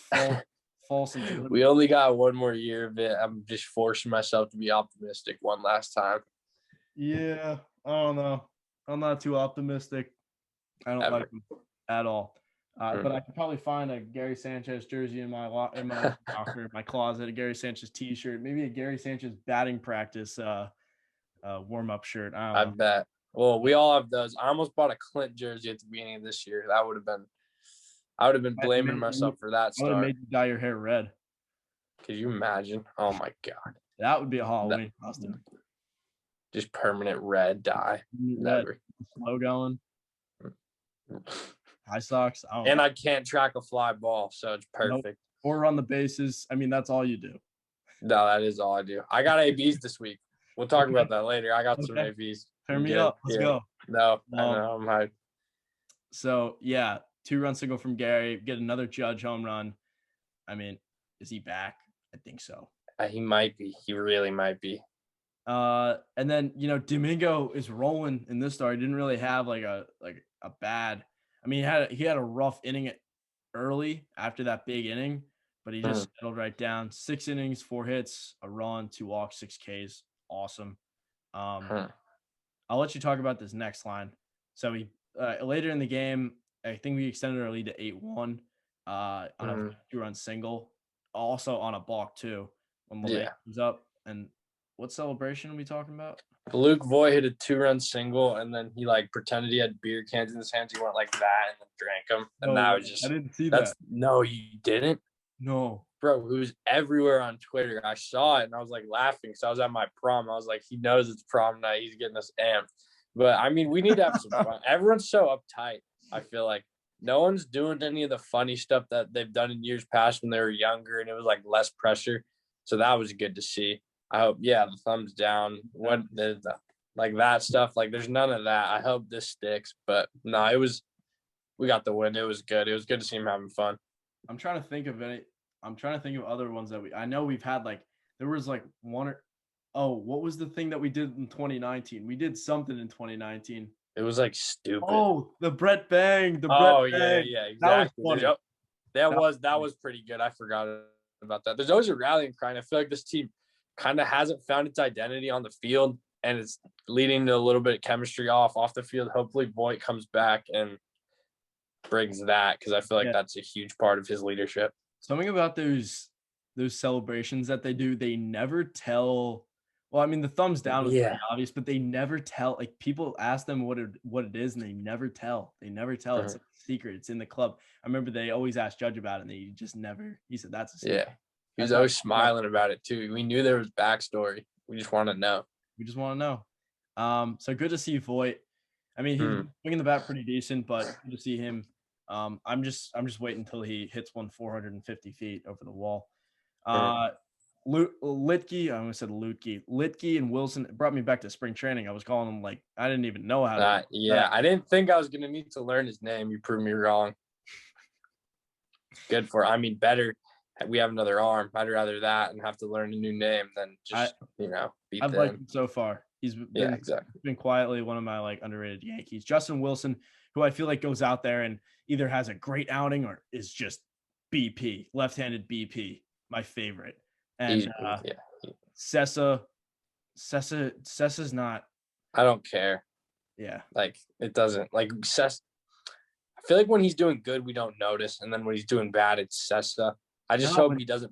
false.
We only got 1 more year of it. I'm just forcing myself to be optimistic one last time.
Yeah, I don't know. I'm not too optimistic. I don't like him at all. But I could probably find a Gary Sanchez jersey in my locker, my closet, a Gary Sanchez T-shirt, maybe a Gary Sanchez batting practice warm-up shirt. I
bet. Well, we all have those. I almost bought a Clint jersey at the beginning of this year. I would have been blaming myself for that start.
I would have made you dye your hair red.
Could you imagine? Oh my God.
That would be a Halloween costume.
Just permanent red dye. Never.
Slow going. High socks.
I can't track a fly ball, so it's perfect.
Nope. Or run the bases. I mean, that's all you do.
No, that is all I do. I got ABs this week. We'll talk about that later. I got some ABs.
Turn me up. Let's go.
No, I know. I'm hyped.
So, yeah, 2-run single from Gary. Get another Judge home run. I mean, is he back? I think so.
He might be. He really might be.
And then, Domingo is rolling in this start. He didn't really have like a bad. I mean, he had a rough inning early after that big inning, but he just settled right down. 6 innings, 4 hits, a run, 2 walks, 6 Ks. Awesome. I'll let you talk about this next line. So we later in the game, I think we extended our lead to 8-1 on a 2-run single, also on a balk too when Malay comes up. And what celebration are we talking about?
Luke Voigt hit a 2-run single, and then he pretended he had beer cans in his hands. He went like that and then drank them, and that was just.
I didn't see that.
No, you didn't.
No,
bro, it was everywhere on Twitter. I saw it and I was laughing because I was at my prom. I was like, he knows it's prom night. He's getting us amped. But I mean, we need to have some fun. Everyone's so uptight. I feel like no one's doing any of the funny stuff that they've done in years past when they were younger and it was less pressure. So that was good to see. I hope, the thumbs down. What that stuff. There's none of that. I hope this sticks. But no, we got the win. It was good. It was good to see him having fun.
I'm trying to think of other ones that I know we've had. There was one what was the thing that we did in 2019? We did something in 2019.
It was stupid.
Oh, the Brett Bang.
Yeah, exactly.
That was funny.
That was pretty good. I forgot about that. There's always a rallying cry. And I feel like this team kind of hasn't found its identity on the field, and it's leading to a little bit of chemistry off the field. Hopefully Voigt comes back and brings that, because I feel like that's a huge part of his leadership.
Something about those celebrations that they do, they never tell. Well, I mean, the thumbs down was pretty obvious, but they never tell. People ask them what it is, and they never tell. It's a secret. It's in the club. I remember they always asked Judge about it, and they just never. He said that's a secret.
Yeah, he was always smiling about it too. We knew there was backstory. We just want to know.
So good to see Voigt. I mean, he's swinging the bat pretty decent, but good to see him. I'm just waiting until he hits 450 feet over the wall. Litke, I almost said Litke and Wilson. It brought me back to spring training. I was calling him I didn't even know how to.
I didn't think I was gonna need to learn his name. You proved me wrong. Good for. I mean, better. We have another arm. I'd rather that and have to learn a new name than just beat
I've
them.
liked him so far. He's been quietly one of my underrated Yankees. Justin Wilson, who I feel goes out there and either has a great outing or is just BP, left-handed BP, my favorite. And Sessa's not.
I don't care.
Yeah.
It doesn't Sessa. I feel when he's doing good, we don't notice, and then when he's doing bad, it's Sessa. I just hope he doesn't.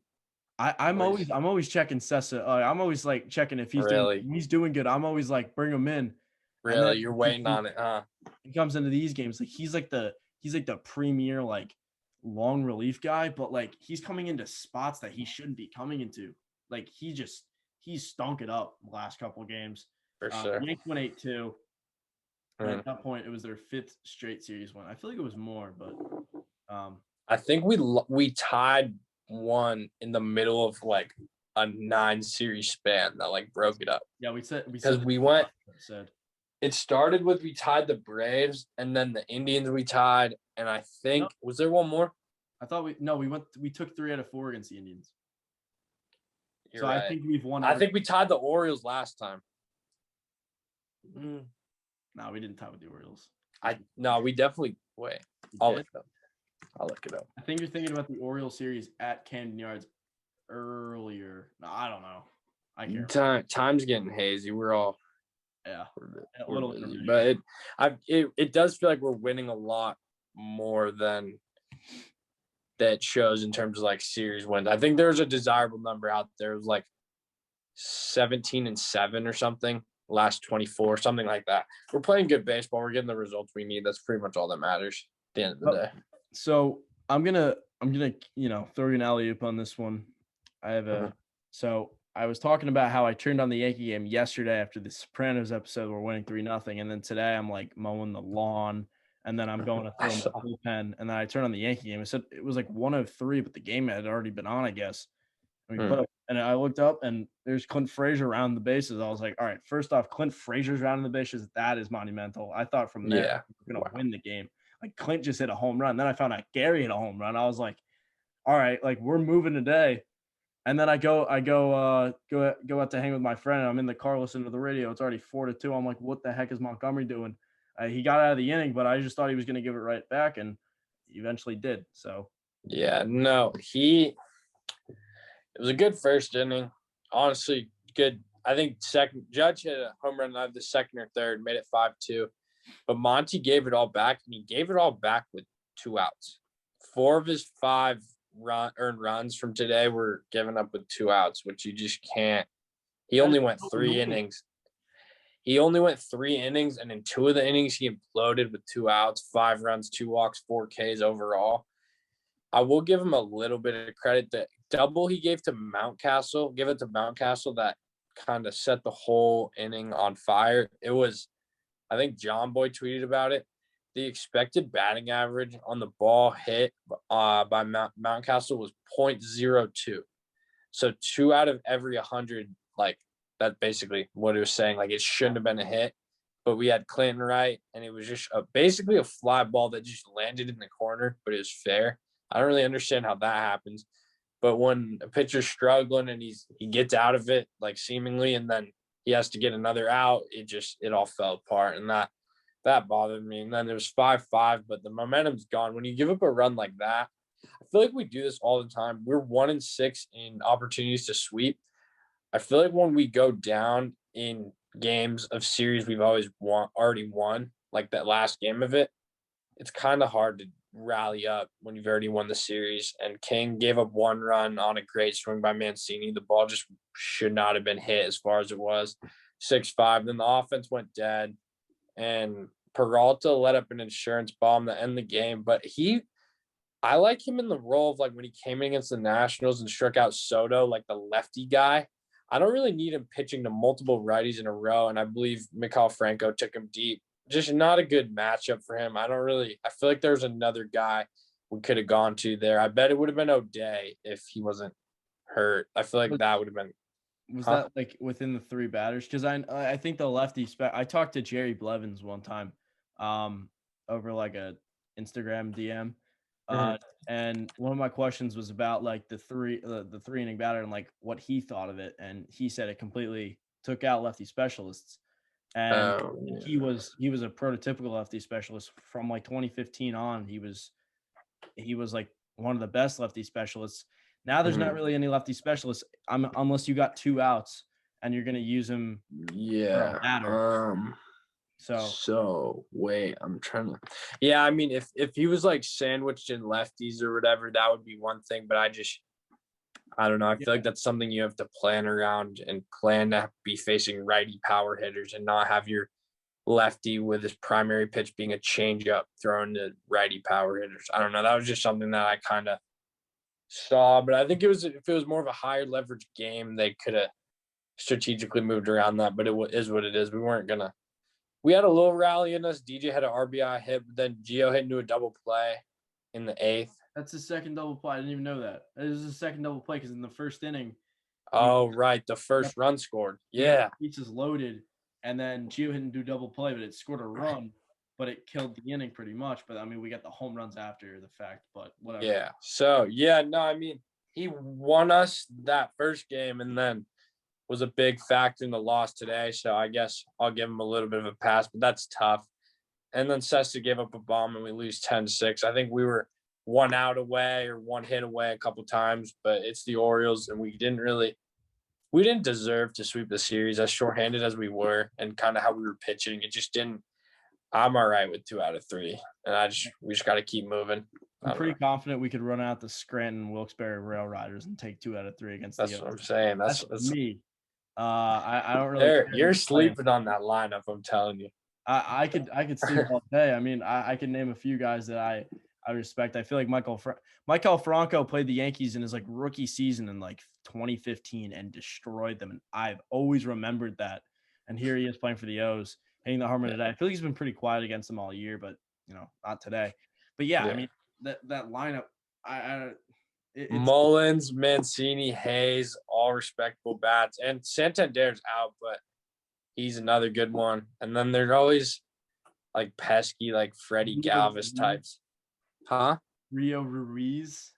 I'm always checking Sessa. I'm always checking if he's doing good. I'm always bring him in.
Really, you're waiting on it, huh?
He comes into these games he's the premier long relief guy, but he's coming into spots that he shouldn't be coming into. He's stunk it up the last couple of games.
For sure.
Yankees won 8-2. At that point, it was their 5th straight series win. I feel it was more, but
I think we tied one in the middle of a 9-series span that broke it up.
Yeah, we said
because we went. It started with we tied the Braves, and then the Indians we tied, and I think was there one more?
I thought we took 3 out of 4 against the Indians.
You're right.
I think we've won.
I think we tied the Orioles last time.
No, we didn't tie with the Orioles.
We definitely wait. I'll look it up.
I think you're thinking about the Orioles series at Camden Yards earlier. No, I don't know. I can't.
Time's getting hazy. We're all
a little
busy, but it does feel we're winning a lot more than that shows in terms of series wins. I think there's a desirable number out there. It was 17-7 or something. Last 24, something like that. We're playing good baseball. We're getting the results we need. That's pretty much all that matters at the end of the day.
So I'm gonna throw you an alley-oop on this one. I have So I was talking about how I turned on the Yankee game yesterday after the Sopranos episode. We're winning 3-0, and then today I'm mowing the lawn, and then I'm going to throw the bullpen, and then I turned on the Yankee game. I said it was 103, but the game had already been on, I guess. And And I looked up, and there's Clint Frazier rounding the bases. I was like, all right, first off, Clint Frazier's rounding the bases. That is monumental. I thought from there we were going to win the game. Like, Clint just hit a home run. Then I found out Gary hit a home run. I was like, all right, like, we're moving today. And then I go out to hang with my friend. And I'm in the car listening to the radio. It's already 4-2. I'm like, what the heck is Montgomery doing? He got out of the inning, but I just thought he was going to give it right back, and he eventually did. So
yeah, no, it was a good first inning. Honestly, good. I think Judge hit a home run out the second or third, made it 5-2. But Monty gave it all back, and he gave it all back with 2 outs. 4 of his 5 earned runs from today were given up with 2 outs, which you just can't. He only went 3 innings. And in 2 of the innings, he imploded with 2 outs, 5 runs, 2 walks, 4 Ks overall. I will give him a little bit of credit. The double he gave to Mountcastle, that kind of set the whole inning on fire. It was, I think John Boy tweeted about it. The expected batting average on the ball hit by Mountcastle was .02. So 2 out of every 100, like, that's basically what it was saying. Like, it shouldn't have been a hit, but we had Clinton right, and it was just basically a fly ball that just landed in the corner, but it was fair. I don't really understand how that happens, but when a pitcher's struggling and he gets out of it, like, seemingly, and then he has to get another out, it all fell apart, and that bothered me. And then it was 5-5, but the momentum's gone. When you give up a run like that, I feel like we do this all the time. We're 1-6 in opportunities to sweep. I feel like when we go down in games of series we've already won, like that last game of it, it's kind of hard to rally up when you've already won the series. And King gave up 1 run on a great swing by Mancini. The ball just should not have been hit as far as it was. 6-5. Then the offense went dead, and Peralta let up an insurance bomb to end the game. But I like him in the role of, like, when he came in against the Nationals and struck out Soto, like the lefty guy. I don't really need him pitching to multiple righties in a row, and I believe Mikhail Franco took him deep. Just not a good matchup for him. I feel like there's another guy we could have gone to there. I bet it would have been O'Day if he wasn't hurt. I feel like that would have been.
Was that, like, within the 3 batters? Because I think the lefty I talked to Jerry Blevins one time over, like, a Instagram DM. And one of my questions was about, like, the 3-inning batter and, like, what he thought of it. And he said it completely took out lefty specialists. And he was a prototypical lefty specialist from, like, 2015 on. He was like one of the best lefty specialists. Now there's not really any lefty specialists unless you got 2 outs and you're going to use him for a batter.
So wait, I'm trying to. Yeah, I mean, if he was, like, sandwiched in lefties or whatever, that would be one thing. But I don't know. I feel like that's something you have to plan around and plan to be facing righty power hitters and not have your lefty with his primary pitch being a changeup thrown to righty power hitters. I don't know. That was just something that I kind of saw. But I think if it was more of a higher leverage game, they could have strategically moved around that. But it is what it is. We had a little rally in us. DJ had an RBI hit, but then Gio hit into a double play in the 8th.
That's the second double play. I didn't even know that. It was the second double play because in the first inning.
Oh, right. The first run scored. Yeah.
Pizzas loaded, and then Gio didn't do double play, but it scored a run, but it killed the inning pretty much. But, I mean, we got the home runs after the fact, but whatever.
Yeah. So, yeah, no, I mean, he won us that first game and then was a big factor in the loss today. So I guess I'll give him a little bit of a pass, but that's tough. And then Sesta gave up a bomb and we lose 10-6. I think we were 1 out away or 1 hit away a couple times, but it's the Orioles and we didn't deserve to sweep the series as shorthanded as we were and kind of how we were pitching. It just didn't. I'm all right with 2 out of 3, and we just got to keep moving.
I'm pretty confident we could run out the Scranton Wilkes-Barre Rail Riders and take 2 out of 3 against the
That's what I'm saying. That's
me. I don't really.
You're sleeping on that lineup. I'm telling you.
I could sleep all day. I mean, I can name a few guys that I respect. I feel like Michael Franco played the Yankees in his, like, rookie season in, like, 2015 and destroyed them. And I've always remembered that. And here he is playing for the O's, hitting the home run today. I feel like he's been pretty quiet against them all year, but, not today. But yeah. I mean, that lineup,
Mullins, Mancini, Hayes, all respectable bats. And Santander's out, but he's another good one. And then there's always like pesky, like Freddie Galvis types. Huh?
Rio Ruiz.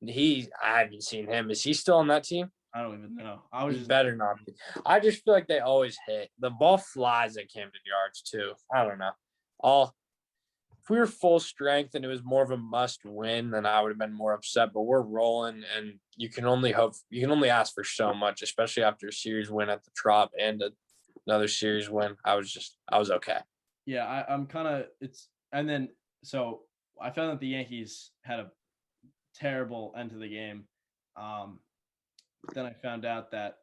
I haven't seen him. Is he still on that team?
I don't even know.
He better not be. I just feel like they always hit. The ball flies at Camden Yards too. I don't know. If we were full strength and it was more of a must win, then I would have been more upset. But we're rolling, and you can only ask for so much, especially after a series win at the Trop and another series win. I was okay.
Yeah, I'm kind of so I found that the Yankees had a terrible end to the game. Then I found out that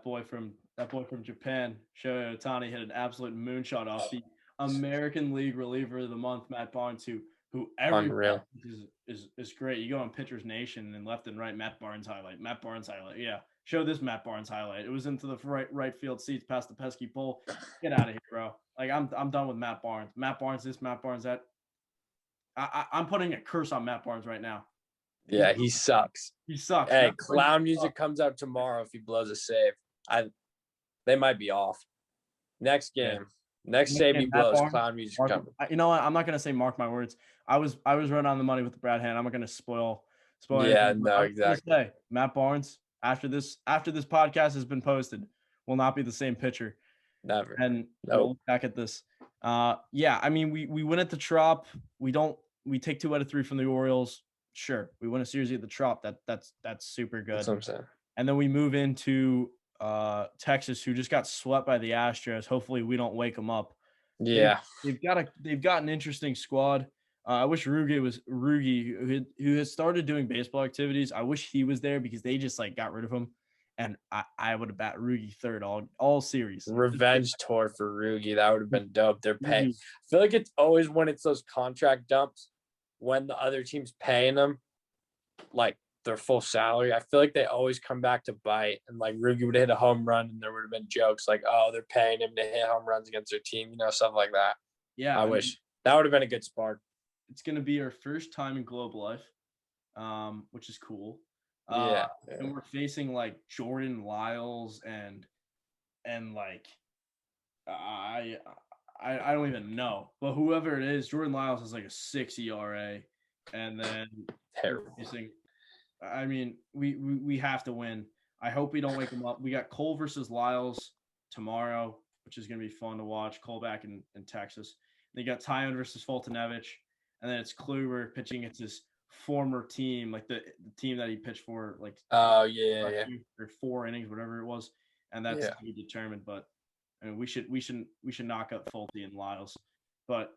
boy from Japan, Shohei Ohtani, hit an absolute moonshot off the American League reliever of the month, Matt Barnes, who
Unreal.
is great. You go on Pitchers Nation and left and right, Matt Barnes highlight. Yeah, show this Matt Barnes highlight. It was into the right field seats past the pesky pole. Get out of here, bro. Like I'm done with Matt Barnes. Matt Barnes this, Matt Barnes that. I'm putting a curse on Matt Barnes right now.
Yeah, he sucks.
He sucks.
Hey, clown music comes out tomorrow if he blows a save. They might be off. Next game. Yeah. Next save he blows, clown music coming.
You know what? I'm not gonna say mark my words. I was right on the money with the Brad Hand. I'm not gonna spoil
Yeah,
anything.
No, exactly.
Say, Matt Barnes, after this podcast has been posted, will not be the same pitcher.
Never.
And we'll look back at this. Yeah, I mean, we win at the Trop. We take 2 out of 3 from the Orioles. Sure, we win a series at the Trop. That's super good.
That's what I'm saying.
And then we move into Texas, who just got swept by the Astros. Hopefully, we don't wake them up.
Yeah,
they've got an interesting squad. I wish Rugi, who has started doing baseball activities. I wish he was there because they just got rid of him, and I would have bat Rugi third all series.
Revenge tour for Rugi, that would have been dope. They're paying. I feel like it's always when it's those contract dumps, when the other team's paying them, like their full salary. I feel like they always come back to bite, and like Rugi would hit a home run, and there would have been jokes like, "Oh, they're paying him to hit home runs against their team," stuff like that.
Yeah,
I wish that would have been a good spark.
It's going to be our first time in Globe Life, which is cool.
Yeah.
And we're facing Jordan Lyles and I don't even know, but whoever it is, Jordan Lyles has a 6 ERA, and then
terrible.
I mean, we have to win. I hope we don't wake them up. We got Cole versus Lyles tomorrow, which is going to be fun to watch. Cole back in Texas. They got Tyon versus Fultonevich, and then it's Kluber pitching against his former team, the team that he pitched for,
or
4 innings, whatever it was, and that's to be determined. But I mean, we should knock up Fulte and Lyles. But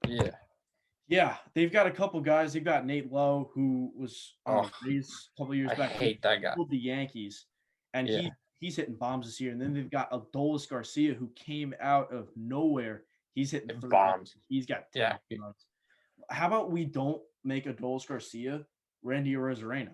yeah, they've got a couple guys. They've got Nate Lowe, who was on the Rays a couple years back.
I hate that guy.
The Yankees, and he's hitting bombs this year. And then they've got Adolis Garcia, who came out of nowhere. He's hitting
bombs.
He's got 10 runs. How about we don't make Adolis Garcia Randy Arozarena?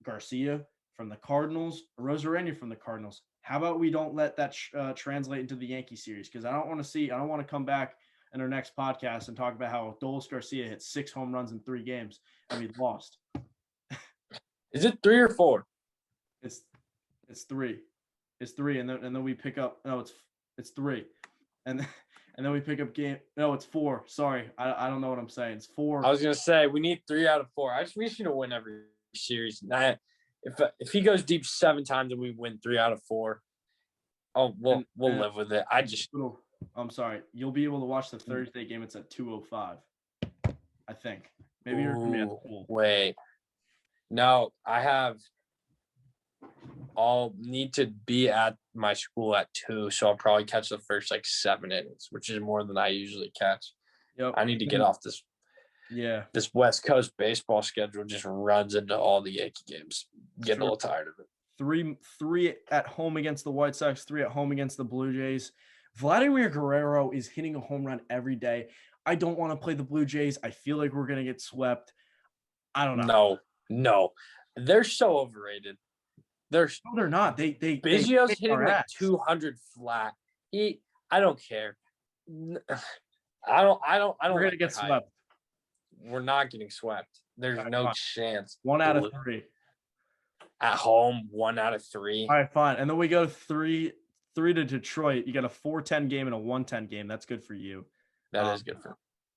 Garcia from the Cardinals, Arozarena from the Cardinals. How about we don't let that translate into the Yankee series? Because I don't want to come back in our next podcast and talk about how Adolis Garcia hit 6 home runs in 3 games and we lost.
Is it 3 or 4?
It's 3. It's 3, and then we pick up. No, it's 3, and then we pick up game. No, it's 4. Sorry, I don't know what I'm saying. It's 4.
I was gonna say we need 3 out of 4. We should win every series. If he goes deep 7 times and we win 3 out of 4, we'll live with it.
I'm sorry. You'll be able to watch the Thursday game. It's at 2:05. I think. Maybe you're gonna be at school.
Wait. No, I'll need to be at my school at 2, so I'll probably catch the first 7 innings, which is more than I usually catch.
Yep.
I need to get off this.
Yeah.
This West Coast baseball schedule just runs into all the Yankee games. Getting a little tired of it.
3 at home against the White Sox, 3 at home against the Blue Jays. Vladimir Guerrero is hitting a home run every day. I don't want to play the Blue Jays. I feel like we're going to get swept. I don't know.
No. They're so overrated.
They're not.
Biggio's hitting 200 flat. I don't care. I don't.
We're going to get swept.
We're not getting swept. There's no chance.
1 out of 3.
At home, 1 out of 3.
All right, fine. And then we go 3 to Detroit. You got a 4-10 game and a 1-10 game. That's good for you.
That is good for me.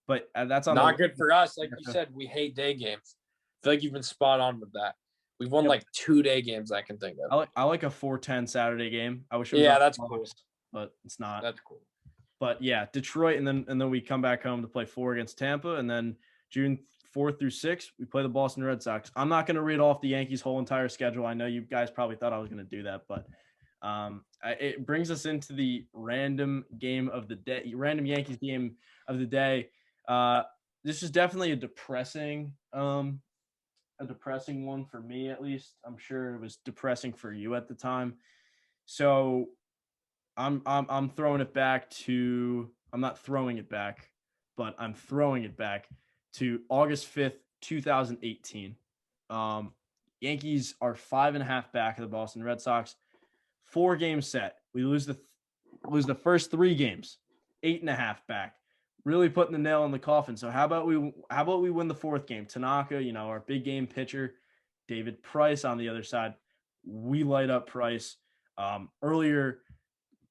But that's on
not good for us. Like you said, we hate day games. I feel like you've been spot on with that. We've won like 2 day games I can think of.
I like a 4-10 Saturday game. I wish it was
that's cool.
But it's not.
That's cool.
But yeah, Detroit, and then we come back home to play 4 against Tampa, and then June 4th through 6th, we play the Boston Red Sox. I'm not going to read off the Yankees' whole entire schedule. I know you guys probably thought I was going to do that, but it brings us into the random game of the day, random Yankees game of the day. This is definitely a depressing one for me, at least. I'm sure it was depressing for you at the time. So I'm throwing it back to – I'm not throwing it back, but I'm throwing it back to August 5th, 2018. Yankees are 5.5 back of the Boston Red Sox. 4-game set. We lose the first 3 games. 8.5 back. Really putting the nail in the coffin. So how about we win the 4th game? Tanaka, our big game pitcher, David Price on the other side. We light up Price. Earlier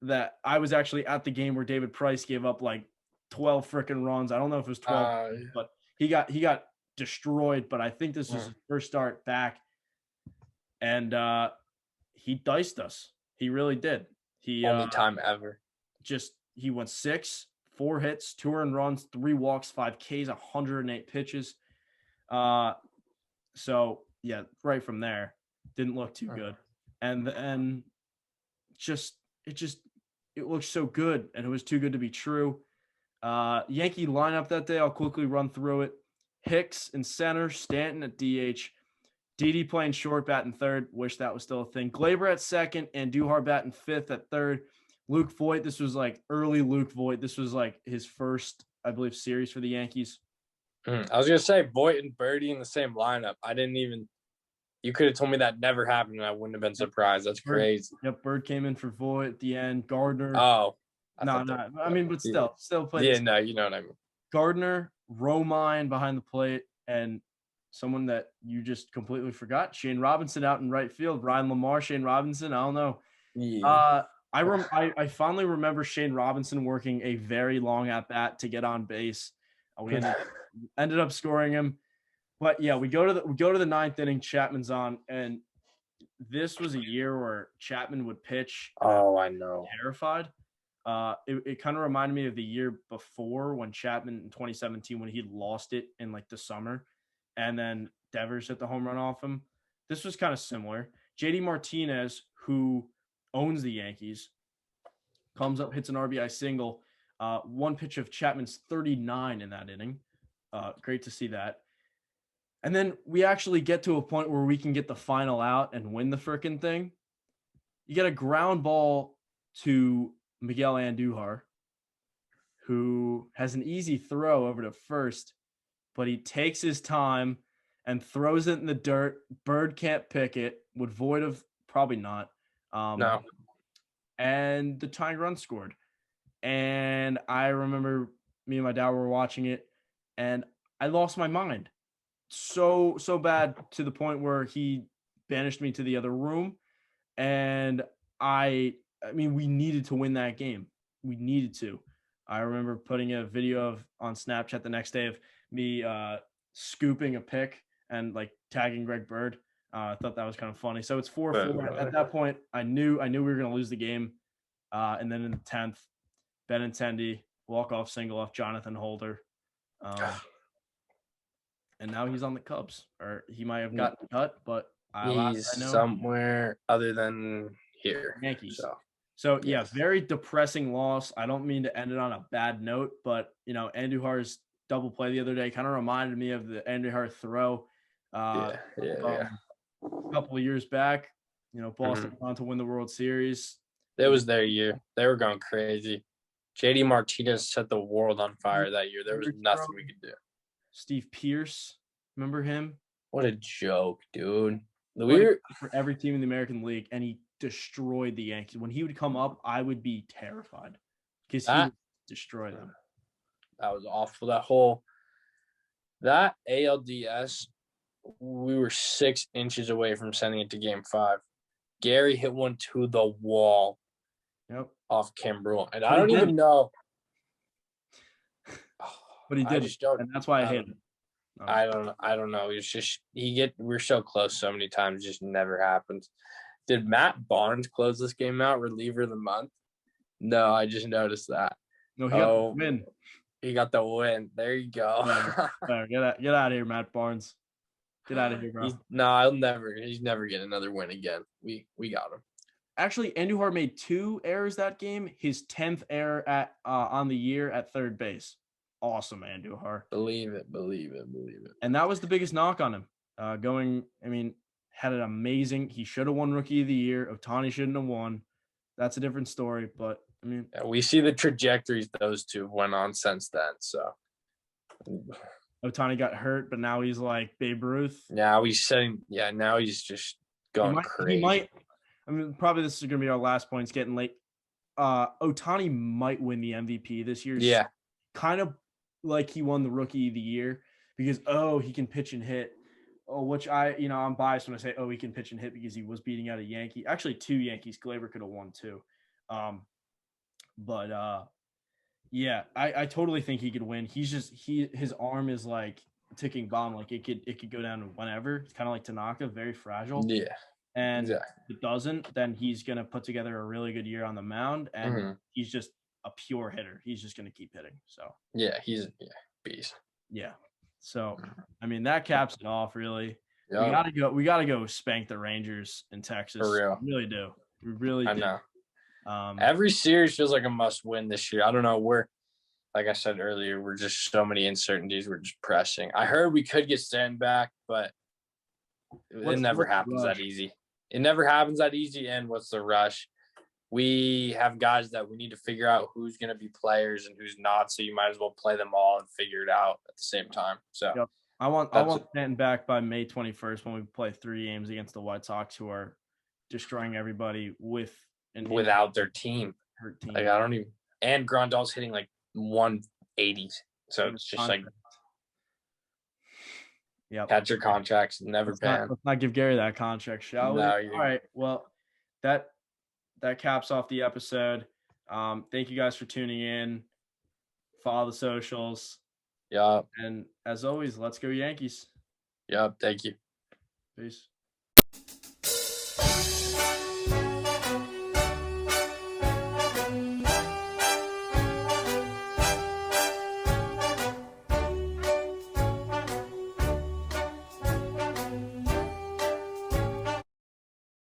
that I was actually at the game where David Price gave up like 12 freaking runs. I don't know if it was 12, but he got destroyed. But I think this was his first start back, and he diced us. He really did. He
only time ever.
He went 6, 4 hits, 2 earned runs, 3 walks, 5 Ks, 108 pitches. So yeah, right from there, didn't look too good, and it looked so good, and it was too good to be true. Yankee lineup that day, I'll quickly run through it. Hicks in center, Stanton at DH, Didi playing short, batting third. Wish that was still a thing. Glaber at second, and Duhar batting 5th at third. Luke Voit, this was like early Luke Voit. This was like his first, I believe, series for the Yankees.
I was going to say Voit and Birdie in the same lineup. You could have told me that never happened, and I wouldn't have been surprised. That's crazy.
Yep, Bird came in for Voit at the end. Gardner.
Oh.
But still played.
Yeah, no, you know what I mean.
Gardner, Romine behind the plate, and someone that you just completely forgot, Shane Robinson out in right field. Ryan Lamar, Shane Robinson, I don't know.
Yeah.
I fondly remember Shane Robinson working a very long at bat to get on base. We ended up scoring him. But yeah, we go to the 9th inning. Chapman's on, and this was a year where Chapman would pitch.
Oh, I know.
Terrified. It kind of reminded me of the year before when Chapman in 2017 when he lost it in like the summer, and then Devers hit the home run off him. This was kind of similar. JD Martinez, who owns the Yankees, comes up, hits an RBI single. 1 pitch of Chapman's 39 in that inning. Great to see that. And then we actually get to a point where we can get the final out and win the frickin' thing. You get a ground ball to Miguel Andujar, who has an easy throw over to first, but he takes his time and throws it in the dirt. Bird can't pick it. Would Void have? Probably not.
No.
And the tying run scored. And I remember me and my dad were watching it, and I lost my mind. So bad to the point where he banished me to the other room. And I mean, we needed to win that game. We needed to. I remember putting a video on Snapchat the next day of me scooping a pick and like tagging Greg Bird. I thought that was kind of funny. So it's 4-4. At that point, I knew we were going to lose the game. And then in the 10th, Benintendi walk-off single off Jonathan Holder. And now he's on the Cubs, or he might have gotten cut, but
he's somewhere other than here.
Yankees. So yeah, very depressing loss. I don't mean to end it on a bad note, but Andujar's double play the other day kind of reminded me of the Andujar throw. A couple of years back, Boston went on to win the World Series.
It was their year. They were going crazy. JD Martinez set the world on fire that year. There was nothing we could do.
Steve Pearce, remember him?
What a joke, dude.
For every team in the American League, and he destroyed the Yankees. When he would come up, I would be terrified because he would destroy them.
That was awful. That ALDS we were 6 inches away from sending it to Game 5. Gary hit one to the wall.
Yep.
Off Kimbrel, and I don't even know.
But he did,
I just don't,
and that's why I hate him.
I don't know. It's just we're so close so many times, it just never happens. Did Matt Barnes close this game out, reliever of the month? No, I just noticed that.
No, he got the win.
He got the win. There you go.
Get out of here, Matt Barnes. Get out of here, bro.
He's never getting another win again. We got him.
Actually, Andujar made 2 errors that game. His 10th error on the year at third base. Awesome, Andujar.
Believe it.
And that was the biggest knock on him. Had an amazing. He should have won Rookie of the Year. Ohtani shouldn't have won. That's a different story. But
yeah, we see the trajectories those two went on since then. So
Ohtani got hurt, but now he's like Babe Ruth.
Now he's just going crazy.
He might. Probably this is going to be our last point. It's getting late. Ohtani might win the MVP this year.
Yeah.
Kind of like he won the Rookie of the Year because, he can pitch and hit. Which I'm biased when I say, he can pitch and hit because he was beating out a Yankee. Actually, 2 Yankees. Glaber could have won 2. I totally think he could win. His arm is like a ticking bomb. Like it could go down whenever. It's kind of like Tanaka, very fragile.
Yeah.
And if it doesn't, then he's going to put together a really good year on the mound. And he's just a pure hitter. He's just going to keep hitting. So,
yeah, he's beast.
Yeah. So, that caps it off, really. Yep. We gotta go spank the Rangers in Texas.
For real.
We really do. We really do.
I know. Every series feels like a must win this year. I don't know. Like I said earlier, we're just so many uncertainties. We're just pressing. I heard we could get Stan back, but it never happens that easy. It never happens that easy. And what's the rush? We have guys that we need to figure out who's going to be players and who's not. So you might as well play them all and figure it out at the same time. So
yep. I want Stanton back by May 21st when we play 3 games against the White Sox, who are destroying everybody
without their team. Like I don't even. And Grandal's hitting like 180s. So it's just like.
Yeah.
Catcher contracts never pan.
Let's not give Gary that contract, shall we? All right. Well, that caps off the episode. Thank you guys for tuning in. Follow the socials.
Yeah.
And as always, let's go Yankees.
Yeah. Thank you.
Peace.